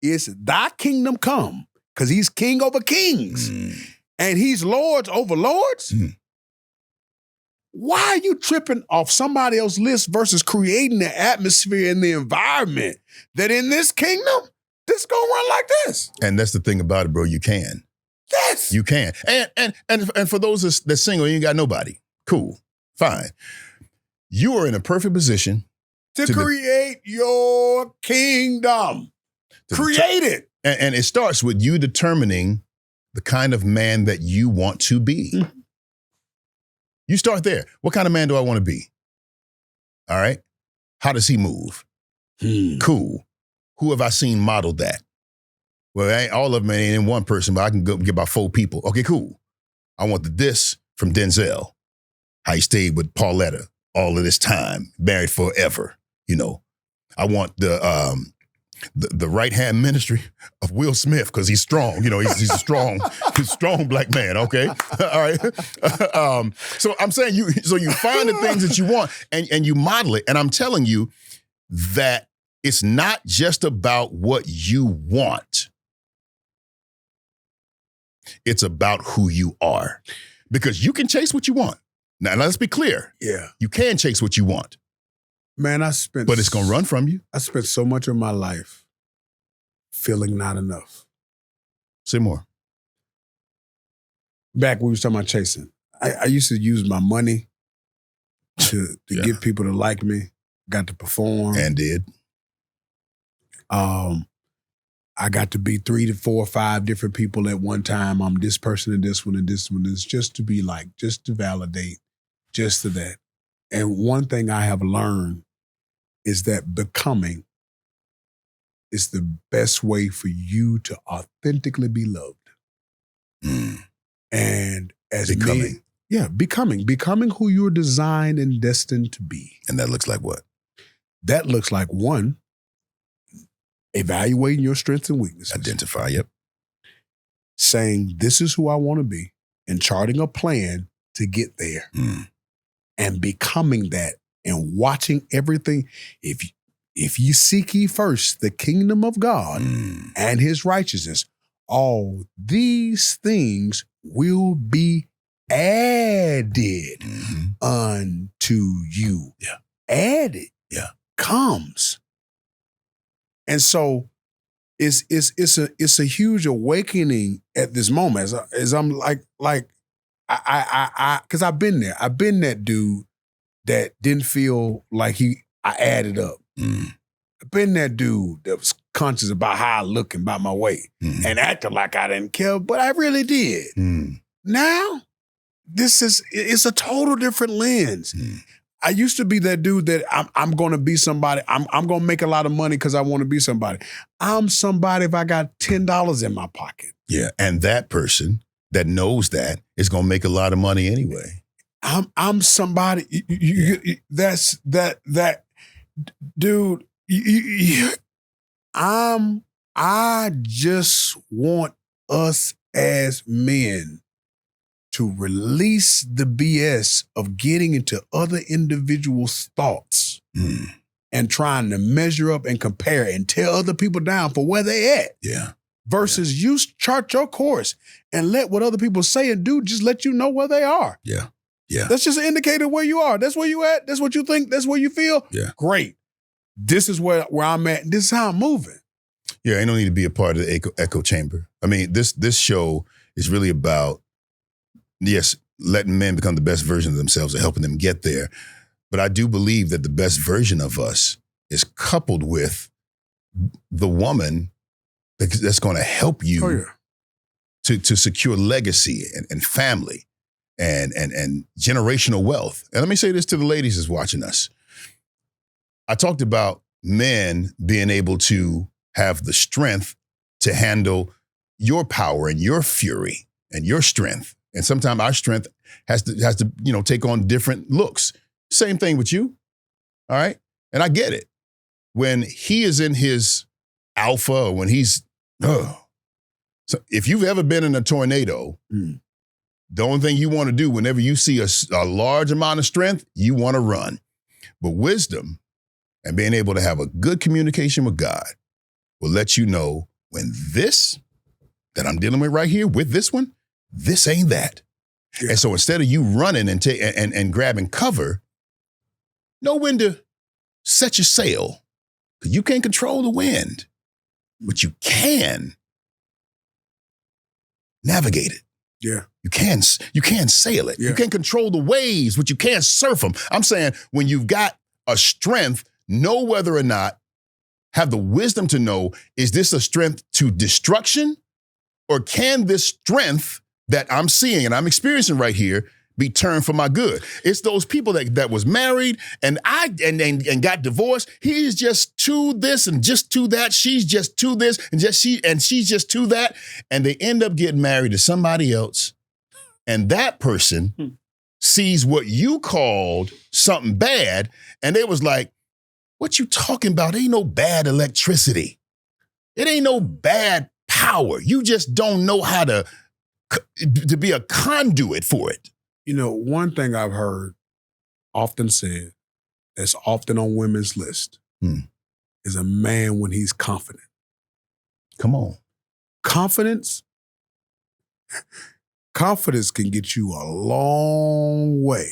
Speaker 2: is thy kingdom come, because he's king over kings, and he's lords over lords, Why are you tripping off somebody else's list versus creating the atmosphere and the environment that in this kingdom, this gonna run like this?
Speaker 1: And that's the thing about it, bro. You can.
Speaker 2: Yes.
Speaker 1: You can. And for those that's single, you ain't got nobody. Cool. Fine. You are in a perfect position
Speaker 2: to create your kingdom. Create it.
Speaker 1: And it starts with you determining the kind of man that you want to be. Mm-hmm. You start there. What kind of man do I want to be? All right. How does he move? Cool. Who have I seen model that? Well, all of them ain't in one person, but I can go get about 4 people. Okay, cool. I want this from Denzel. How he stayed with Pauletta all of this time, married forever. You know, I want the right-hand ministry of Will Smith because he's strong. You know, he's a strong black man. Okay, all right. So I'm saying you find the things that you want and you model it. And I'm telling you that it's not just about what you want. It's about who you are, because you can chase what you want. Now let's be clear.
Speaker 2: Yeah,
Speaker 1: you can chase what you want.
Speaker 2: Man,
Speaker 1: but it's gonna run from you.
Speaker 2: I spent so much of my life feeling not enough.
Speaker 1: Say more.
Speaker 2: Back when we was talking about chasing, I used to use my money to get people to like me. Got to perform
Speaker 1: and did.
Speaker 2: I got to be 3 to 4 or 5 different people at one time. I'm this person and this one and this one. It's just to be like, just to validate, just to that. And one thing I have learned is that becoming is the best way for you to authentically be loved. And as
Speaker 1: becoming.
Speaker 2: Becoming who you're designed and destined to be.
Speaker 1: And that looks like what?
Speaker 2: That looks like, one, evaluating your strengths and weaknesses.
Speaker 1: Identify, yep.
Speaker 2: Saying, this is who I want to be, and charting a plan to get there. And becoming that and watching everything. If you seek ye first the kingdom of God and his righteousness, all these things will be added unto you.
Speaker 1: Yeah.
Speaker 2: Added.
Speaker 1: Yeah.
Speaker 2: Comes. And so it's a huge awakening at this moment as I'm like I because I've been there. I've been that dude that didn't feel like I added up. I've been that dude that was conscious about how I look and about my weight and acted like I didn't care, but I really did. Now, it's a total different lens. I used to be that dude that I'm going to be somebody. I'm going to make a lot of money because I want to be somebody. I'm somebody if I got $10 in my pocket.
Speaker 1: Yeah, and that person that knows that is going to make a lot of money anyway.
Speaker 2: I'm somebody. That's that dude. I just want us as men to release the BS of getting into other individuals' thoughts and trying to measure up and compare and tear other people down for where they at.
Speaker 1: Yeah.
Speaker 2: Versus you chart your course and let what other people say and do just let you know where they are.
Speaker 1: Yeah. Yeah.
Speaker 2: That's just an indicator where you are. That's where you at. That's what you think. That's where you feel.
Speaker 1: Yeah.
Speaker 2: Great. This is where I'm at. This is how I'm moving.
Speaker 1: Yeah, ain't no need to be a part of the echo chamber. I mean, this show is really about, yes, letting men become the best version of themselves and helping them get there. But I do believe that the best version of us is coupled with the woman that's going to help you to secure legacy and family and generational wealth. And let me say this to the ladies that's watching us. I talked about men being able to have the strength to handle your power and your fury and your strength. And sometimes our strength has to take on different looks. Same thing with you. All right. And I get it. When he is in his alpha or when he's, so if you've ever been in a tornado, the only thing you want to do whenever you see a large amount of strength, you want to run. But wisdom and being able to have a good communication with God will let you know when this that I'm dealing with right here with this one, this ain't that.
Speaker 2: Yeah.
Speaker 1: And so instead of you running and grabbing cover, know when to set your sail. Because you can't control the wind, but you can navigate it.
Speaker 2: Yeah.
Speaker 1: You can sail it.
Speaker 2: Yeah.
Speaker 1: You can't control the waves, but you can't surf them. I'm saying when you've got a strength, know whether or not, have the wisdom to know, is this a strength to destruction? Or can this strength that I'm seeing and I'm experiencing right here be turned for my good? It's those people that was married and got divorced. He is just to this and just to that. She's just to this and she's just to that. And they end up getting married to somebody else. And that person sees what you called something bad. And they was like, what you talking about? Ain't no bad electricity. It ain't no bad power. You just don't know how to be a conduit for it.
Speaker 2: You know, one thing I've heard often said, that's often on women's list, is a man when he's confident.
Speaker 1: Come on.
Speaker 2: Confidence can get you a long way.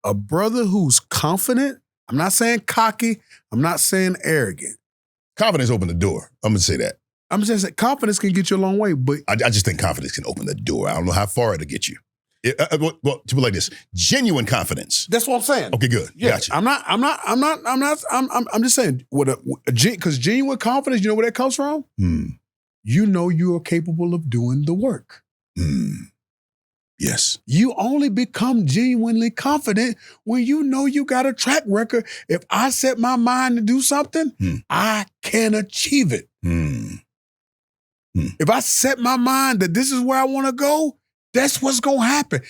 Speaker 2: A brother who's confident, I'm not saying cocky, I'm not saying arrogant.
Speaker 1: Confidence open the door. I'm going to say that.
Speaker 2: I'm just saying confidence can get you a long way, but
Speaker 1: I just think confidence can open the door. I don't know how far it'll get you. Well, to put it like this, genuine confidence.
Speaker 2: that's what I'm saying.
Speaker 1: Okay, good.
Speaker 2: Yeah,
Speaker 1: Gotcha.
Speaker 2: I'm just saying, because genuine confidence, you know where that comes from? You know you are capable of doing the work.
Speaker 1: Yes.
Speaker 2: You only become genuinely confident when you know you got a track record. If I set my mind to do something, I can achieve it. If I set my mind that this is where I want to go, that's what's going to happen.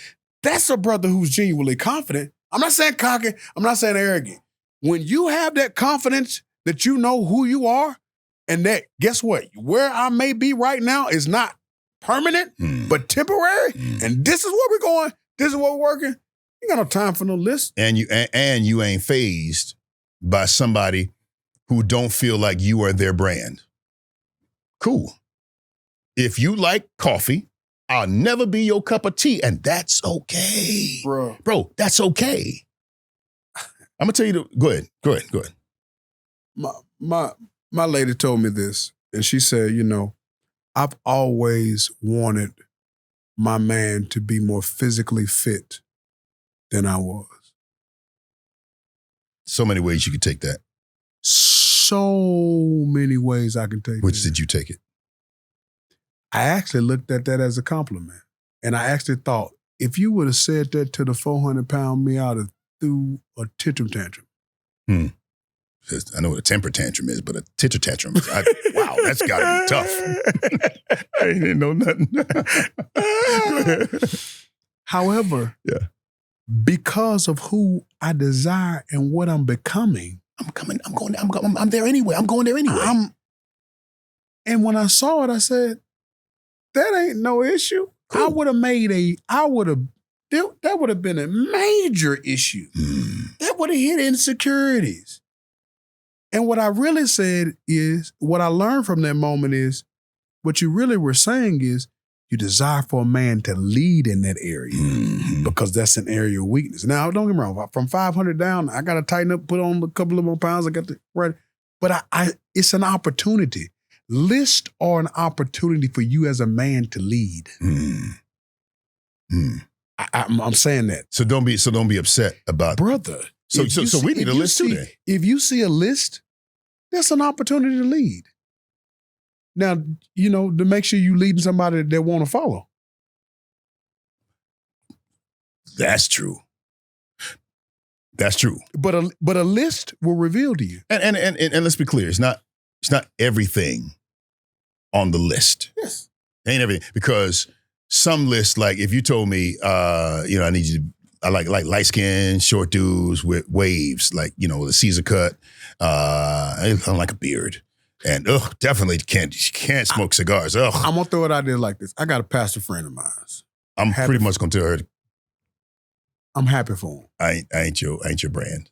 Speaker 2: That's a brother who's genuinely confident. I'm not saying cocky. I'm not saying arrogant. When you have that confidence that you know who you are and that, guess what? Where I may be right now is not permanent, but temporary. And this is where we're going. This is where we're working. You got no time for no list.
Speaker 1: And you ain't fazed by somebody who don't feel like you are their brand. Cool. If you like coffee, I'll never be your cup of tea, and that's okay. Bro, that's okay. I'm going to tell you, go ahead.
Speaker 2: My lady told me this, and she said, you know, I've always wanted my man to be more physically fit than I was.
Speaker 1: So many ways you could take that.
Speaker 2: So many ways I can take it.
Speaker 1: Which did you take it?
Speaker 2: I actually looked at that as a compliment. And I actually thought, if you would have said that to the 400-pound me, I would have threw a tantrum.
Speaker 1: I know what a temper tantrum is, but a titter tantrum, wow, that's got to be tough. I didn't know nothing.
Speaker 2: However, because of who I desire and what I'm becoming,
Speaker 1: I'm there anyway. I'm going there anyway.
Speaker 2: And when I saw it, I said, that ain't no issue. Cool. That would have been a major issue. That would have hit insecurities. And what I really said is, what I learned from that moment is, what you really were saying is, you desire for a man to lead in that area because that's an area of weakness. Now, don't get me wrong. From 500 down, I got to tighten up, put on a couple of more pounds. I got to, right. But it's an opportunity. Lists are an opportunity for you as a man to lead. I'm saying that.
Speaker 1: So don't be upset about
Speaker 2: brother.
Speaker 1: So we need a list too.
Speaker 2: If you see a list, that's an opportunity to lead. Now, you know, to make sure you leading somebody that want to follow.
Speaker 1: That's true. That's true.
Speaker 2: But a list will reveal to you.
Speaker 1: And let's be clear, it's not everything on the list.
Speaker 2: Yes.
Speaker 1: It ain't everything. Because some lists, like if you told me, I need you to, I like light skin, short dudes with waves, like, you know, the Caesar cut. I don't like a beard. And definitely can't smoke cigars. I'm
Speaker 2: gonna throw it out there like this. I got a pastor friend of mine.
Speaker 1: I'm pretty much gonna tell her,
Speaker 2: I'm happy for him.
Speaker 1: I ain't your brand.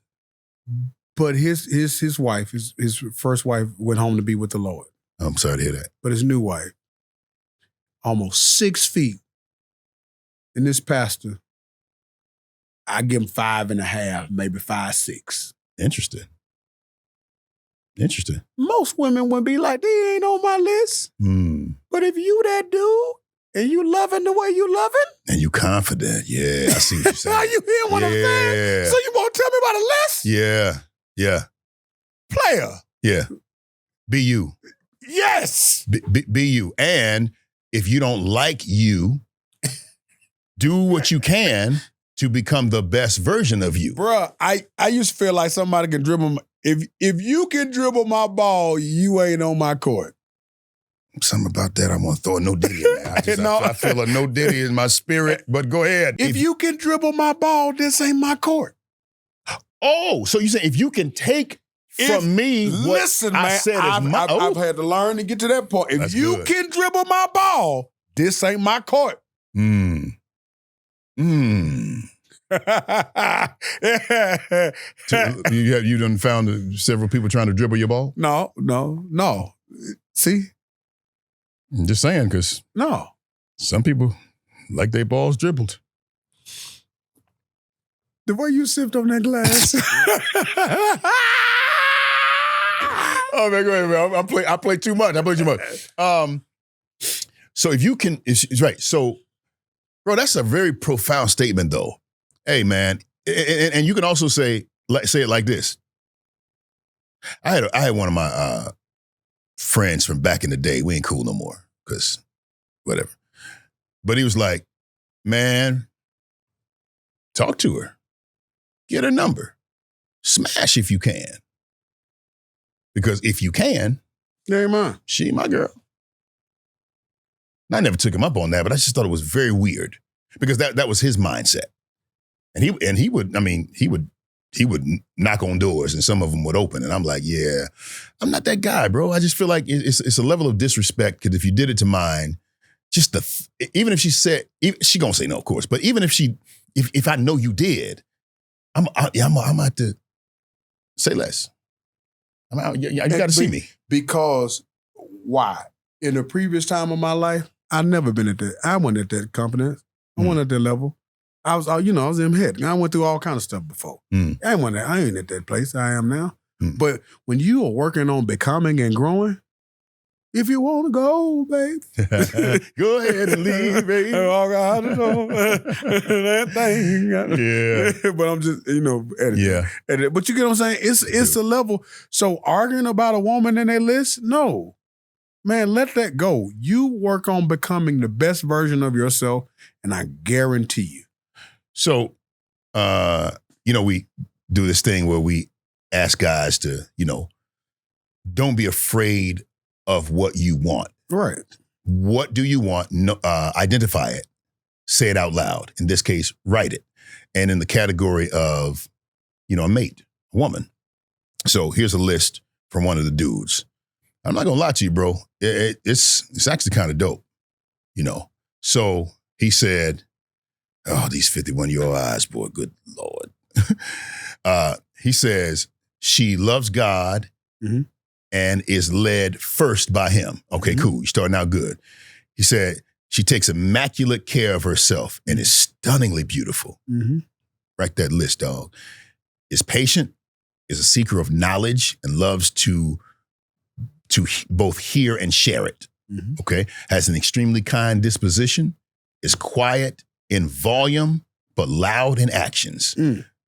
Speaker 2: But his wife, his first wife, went home to be with the Lord.
Speaker 1: I'm sorry to hear that.
Speaker 2: But his new wife, almost 6 feet, And this pastor, I give him 5.5, maybe 5.6.
Speaker 1: Interesting.
Speaker 2: Most women would be like, they ain't on my list. But if you that dude and you loving the way you loving,
Speaker 1: and you confident, yeah, I see what you're saying.
Speaker 2: Are you hear what I'm saying? So you won't tell me about a list?
Speaker 1: Yeah.
Speaker 2: Player.
Speaker 1: Yeah. Be you.
Speaker 2: Yes.
Speaker 1: Be you. And if you don't like you, do what you can to become the best version of you.
Speaker 2: Bruh, I used to feel like somebody can dribble. If you can dribble my ball, you ain't on my court.
Speaker 1: Something about that I want to throw a no diddy in there. I feel a no diddy in my spirit, but go ahead.
Speaker 2: If you can dribble my ball, this ain't my court.
Speaker 1: Oh, so you say if you can take from me what I said is my...
Speaker 2: I've had to learn to get to that point. If you can dribble my ball, this ain't my court.
Speaker 1: You done found several people trying to dribble your ball?
Speaker 2: No. See?
Speaker 1: I'm just saying, because some people like their balls dribbled.
Speaker 2: The way you sipped on that glass.
Speaker 1: Oh, man, go ahead, man. I play too much. So if you can, it's right. So, bro, that's a very profound statement, though. Hey, man, and you can also say it like this. I had one of my friends from back in the day. We ain't cool no more, because whatever. But he was like, man, talk to her. Get her number. Smash if you can. Because if you can, she ain't my girl. And I never took him up on that, but I just thought it was very weird. Because that was his mindset. And he would knock on doors and some of them would open. And I'm like, yeah, I'm not that guy, bro. I just feel like it's a level of disrespect, because if you did it to mine, even if she said, she gonna say no, of course, but even if I know you did, I'm out to say less. You got to see me.
Speaker 2: Because why? In the previous time of my life, I never been at that. I wasn't at that confidence. I wasn't at that level. I was in them head. I went through all kind of stuff before. I ain't at that place I am now. But when you are working on becoming and growing, if you want to go, babe,
Speaker 1: go ahead and leave, babe.
Speaker 2: I don't know that thing.
Speaker 1: Yeah,
Speaker 2: but I'm just editing. But you get what I'm saying? It's a level. So arguing about a woman in their list, no. Man, let that go. You work on becoming the best version of yourself, and I guarantee you.
Speaker 1: So, we do this thing where we ask guys to, don't be afraid of what you want.
Speaker 2: Right.
Speaker 1: What do you want? No, identify it. Say it out loud. In this case, write it. And in the category of, a mate, a woman. So here's a list from one of the dudes. I'm not gonna lie to you, bro. It's actually kind of dope, So he said, oh, these 51-year-old eyes, boy, good Lord. He says, she loves God and is led first by him. Okay, cool. You're starting out good. He said, she takes immaculate care of herself and is stunningly beautiful. Write that list, dog. Is patient, is a seeker of knowledge, and loves to both hear and share it. Okay? Has an extremely kind disposition, is quiet in volume, but loud in actions.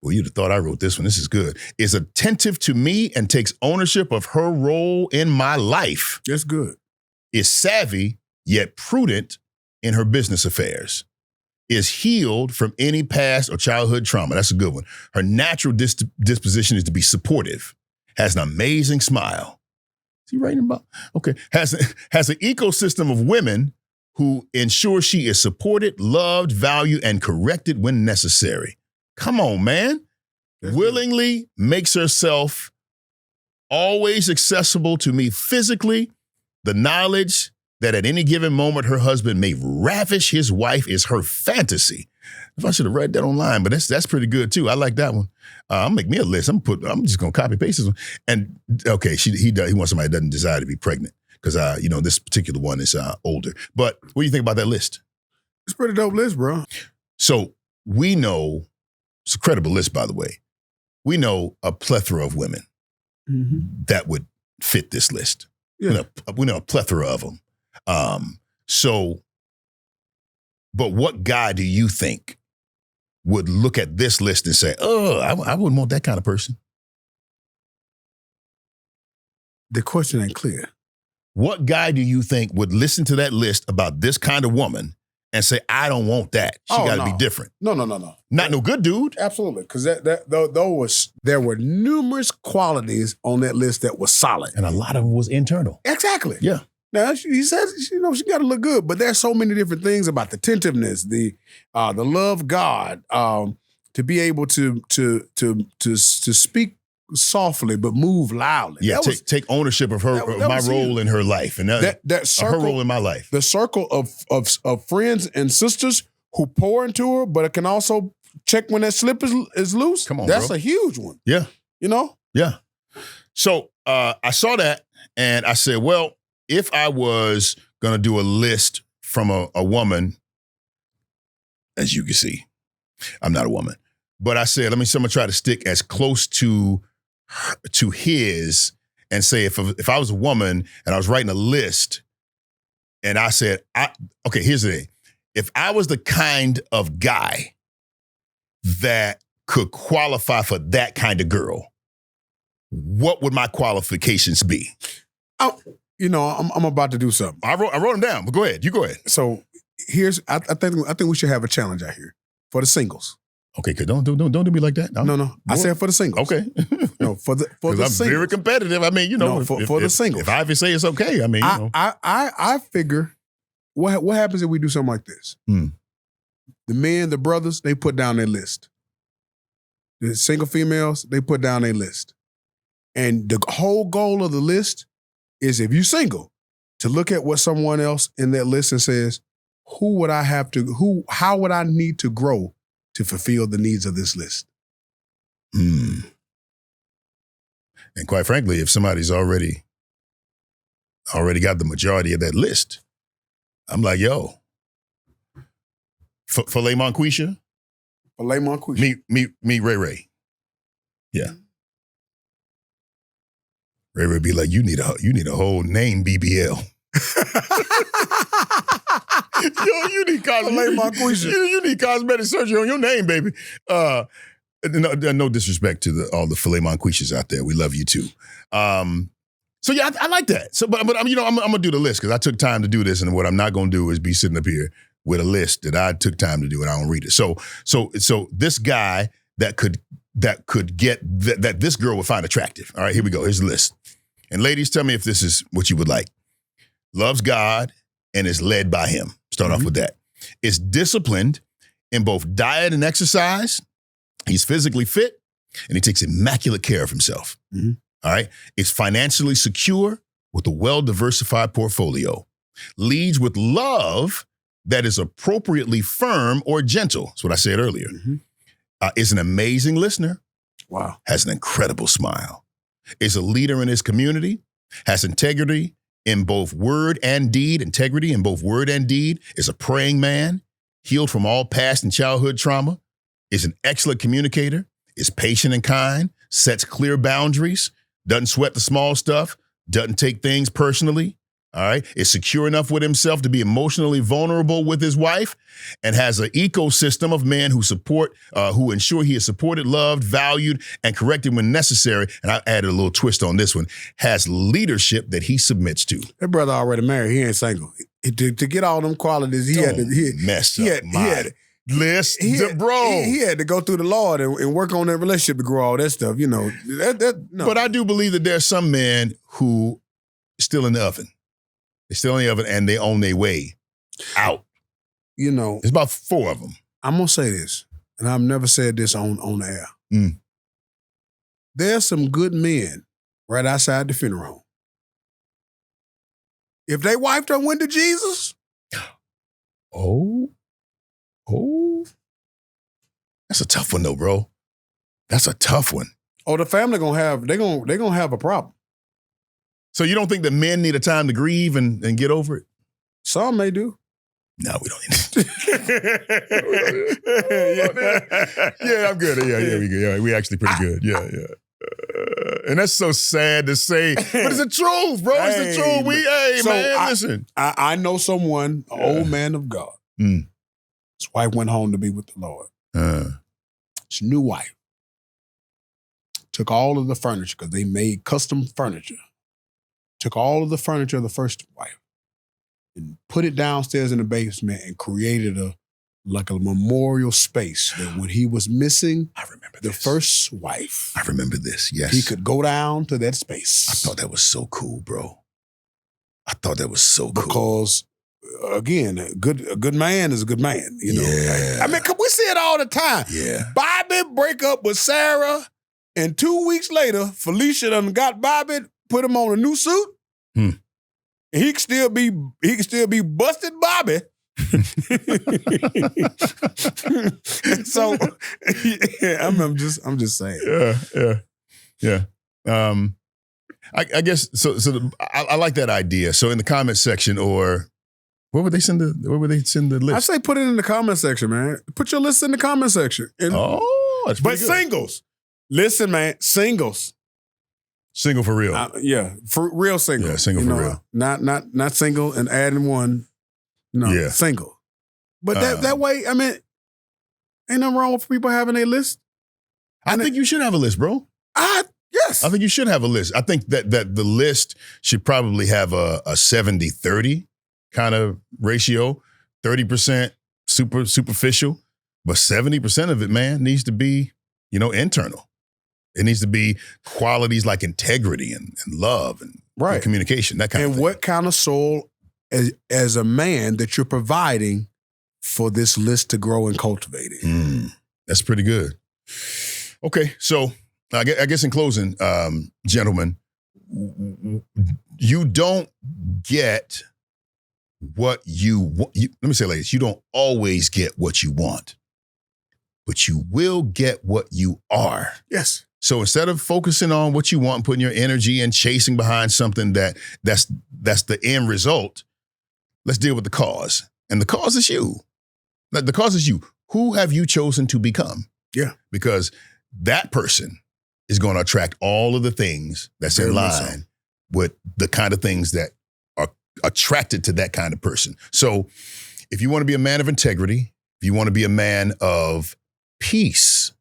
Speaker 1: Well, you'd have thought I wrote this one. This is good. Is attentive to me and takes ownership of her role in my life.
Speaker 2: That's good.
Speaker 1: Is savvy, yet prudent in her business affairs. Is healed from any past or childhood trauma. That's a good one. Her natural disposition is to be supportive. Has an amazing smile. Is he writing about? Okay. Has an ecosystem of women who ensure she is supported, loved, valued, and corrected when necessary. Come on, man. Willingly makes herself always accessible to me physically. The knowledge that at any given moment her husband may ravish his wife is her fantasy. If I should have read that online, but that's pretty good too. I like that one. I'll make me a list. I'm just gonna copy paste this one. And okay, he wants somebody that doesn't desire to be pregnant, because this particular one is older. But what do you think about that list?
Speaker 2: It's a pretty dope list, bro.
Speaker 1: So we know, it's a credible list, by the way. We know a plethora of women that would fit this list.
Speaker 2: Yeah.
Speaker 1: We know a plethora of them. But what guy do you think would look at this list and say, oh, I wouldn't want that kind of person?
Speaker 2: The question ain't clear.
Speaker 1: What guy do you think would listen to that list about this kind of woman and say, I don't want that. She got to be different.
Speaker 2: No.
Speaker 1: Not no good dude.
Speaker 2: Absolutely. Because there were numerous qualities on that list that was solid.
Speaker 1: And a lot of them was internal.
Speaker 2: Exactly.
Speaker 1: Yeah.
Speaker 2: Now, he says, she got to look good, but there's so many different things about the attentiveness, the love God, to be able to speak softly but move loudly.
Speaker 1: Yeah, take ownership of her, my role in her life, and
Speaker 2: that circle,
Speaker 1: her role in my life.
Speaker 2: The circle of friends and sisters who pour into her, but it can also check when that slip is loose.
Speaker 1: Come on,
Speaker 2: that's
Speaker 1: bro.
Speaker 2: a huge one.
Speaker 1: Yeah,
Speaker 2: Yeah.
Speaker 1: So I saw that, and I said, well, if I was gonna do a list from a woman, as you can see, I'm not a woman, but I said, I'm gonna try to stick as close to his and say, if I was a woman and I was writing a list and I said, okay, here's the thing. If I was the kind of guy that could qualify for that kind of girl, what would my qualifications be?
Speaker 2: Oh, I'm about to do something.
Speaker 1: I wrote them down, but go ahead. You go ahead.
Speaker 2: So I think we should have a challenge out here for the singles.
Speaker 1: Okay, cause don't do me like that.
Speaker 2: No. I said for the singles.
Speaker 1: Okay.
Speaker 2: No, for the singles.
Speaker 1: I'm very competitive. I mean,
Speaker 2: for the singles.
Speaker 1: If I say it's okay, I mean,
Speaker 2: I figure what happens if we do something like this? The men, the brothers, they put down their list. The single females, they put down their list. And the whole goal of the list is, if you're single, to look at what someone else in that list and says, how would I need to grow to fulfill the needs of this list?
Speaker 1: And quite frankly, if somebody's already got the majority of that list, I'm like, yo, filet Monquisha.
Speaker 2: Filet Monquisha.
Speaker 1: Meet Ray Ray. Yeah. Ray Ray be like, you need a whole name, BBL. Yo, you need cosmetic surgery on your name, baby. No disrespect to all the filet Monquishas out there. We love you too. So yeah, I like that. So, but I'm gonna do the list because I took time to do this, and what I'm not gonna do is be sitting up here with a list that I took time to do and I don't read it. So this guy that could get that this girl would find attractive. All right, here we go. Here's the list. And ladies, tell me if this is what you would like. Loves God and is led by him. Start off with that. Is disciplined in both diet and exercise. He's physically fit and he takes immaculate care of himself. All right. Is financially secure with a well-diversified portfolio. Leads with love that is appropriately firm or gentle. That's what I said earlier. Is an amazing listener.
Speaker 2: Wow. Has
Speaker 1: an incredible smile. Is a leader in his community. Has integrity in both word and deed. Integrity in both word and deed. Is a praying man. Healed from all past and childhood trauma. Is an excellent communicator. Is patient and kind. Sets clear boundaries. Doesn't sweat the small stuff. Doesn't take things personally. All right. Is secure enough with himself to be emotionally vulnerable with his wife, and has an ecosystem of men who ensure he is supported, loved, valued, and corrected when necessary. And I added a little twist on this one. Has leadership that he submits to.
Speaker 2: That brother already married. He ain't single. To get all them qualities, he had to go through the Lord and work on that relationship to grow all that stuff. No.
Speaker 1: But I do believe that there's some men who still in the oven. They're still in the oven and they on their way out. It's about 4 of them.
Speaker 2: I'm going to say this, and I've never said this on the air. There's some good men right outside the funeral home. If they wife done went to Jesus.
Speaker 1: Oh. That's a tough one though, bro. That's a tough one.
Speaker 2: Oh, the family they're gonna have a problem.
Speaker 1: So you don't think that men need a time to grieve and get over it?
Speaker 2: Some may do.
Speaker 1: No, we don't need it. Yeah, I'm good. Yeah, we good. Yeah, we actually pretty good. Yeah. And that's so sad to say, but it's the truth, bro. It's the truth. Listen.
Speaker 2: I know someone, an old man of God. His wife went home to be with the Lord. His new wife took all of the furniture, because they made custom furniture. Took all of the furniture of the first wife and put it downstairs in the basement and created a memorial space that when he was missing the first wife.
Speaker 1: I remember this, yes.
Speaker 2: He could go down to that space.
Speaker 1: I thought that was so cool, bro. Because,
Speaker 2: again, a good man is a good man. You know?
Speaker 1: Yeah.
Speaker 2: I mean, we see it all the time.
Speaker 1: Yeah.
Speaker 2: Bobby break up with Sarah, and 2 weeks later, Felicia done got Bobby, put him on a new suit. And he can still be busted Bobby. So yeah, I'm just saying.
Speaker 1: Yeah. I guess so. I like that idea. So in the comment section, or where would they send the list?
Speaker 2: I say put it in the comment section, man. Put your list in the comment section.
Speaker 1: That's pretty good.
Speaker 2: Singles. Listen, man, singles.
Speaker 1: Single for real.
Speaker 2: For real single.
Speaker 1: Yeah, single for real.
Speaker 2: Not single and adding one. No, single. But that way, I mean, ain't nothing wrong with people having a list.
Speaker 1: I think you should have a list, bro.
Speaker 2: Yes.
Speaker 1: I think you should have a list. I think that the list should probably have a 70-30 kind of ratio. 30% superficial, but 70% of it, man, needs to be, internal. It needs to be qualities like integrity and love and communication, that kind of thing. And
Speaker 2: what kind of soul as a man that you're providing for this list to grow and cultivate it?
Speaker 1: That's pretty good. Okay, so I guess in closing, gentlemen, you don't get what you want. Let me say it like this. You don't always get what you want, but you will get what you are.
Speaker 2: Yes.
Speaker 1: So instead of focusing on what you want and putting your energy and chasing behind something that's the end result, let's deal with the cause. And the cause is you. The cause is you. Who have you chosen to become?
Speaker 2: Yeah.
Speaker 1: Because that person is going to attract all of the things that's in line with the kind of things that are attracted to that kind of person. So if you want to be a man of integrity, if you want to be a man of peace,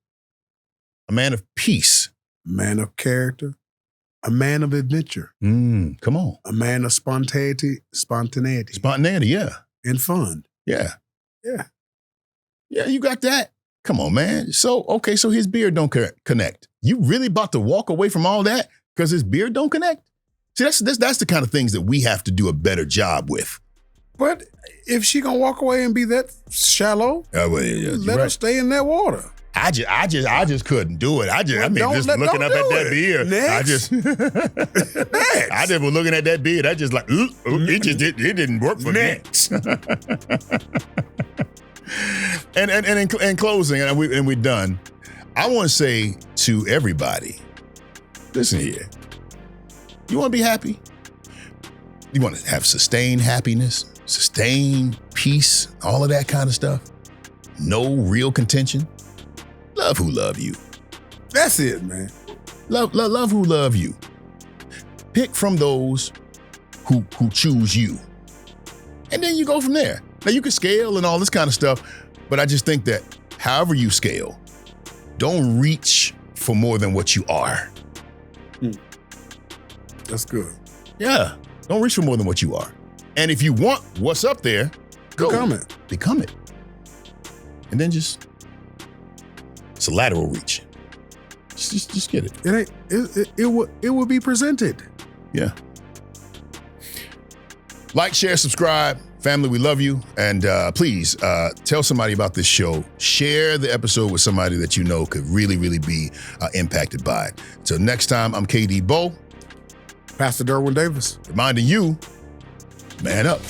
Speaker 1: a man of character, a man of adventure.
Speaker 2: Come on. A man of spontaneity.
Speaker 1: Spontaneity, yeah.
Speaker 2: And fun.
Speaker 1: Yeah. Yeah, you got that. Come on, man. So his beard don't connect. You really about to walk away from all that because his beard don't connect? See, that's the kind of things that we have to do a better job with.
Speaker 2: But if she gonna walk away and be that shallow, let her stay in that water.
Speaker 1: I just couldn't do it. Just looking up at that beard.
Speaker 2: Next.
Speaker 1: I just was looking at that beard. I just like, it didn't work for me. And in closing, and we're done. I want to say to everybody, listen here. You want to be happy? You want to have sustained happiness, sustained peace, all of that kind of stuff. No real contention. Love who love you.
Speaker 2: That's it, man.
Speaker 1: Love who love you. Pick from those who choose you. And then you go from there. Now you can scale and all this kind of stuff, but I just think that however you scale, don't reach for more than what you are.
Speaker 2: That's good.
Speaker 1: Yeah. Don't reach for more than what you are. And if you want what's up there, become it. And then it's a lateral reach. Just get it.
Speaker 2: It will be presented.
Speaker 1: Yeah. Like, share, subscribe. Family, we love you. And please tell somebody about this show. Share the episode with somebody that you know could really, really be impacted by it. Till next time, I'm KD Bowe.
Speaker 2: Pastor Derwin Davis.
Speaker 1: Reminding you, man up.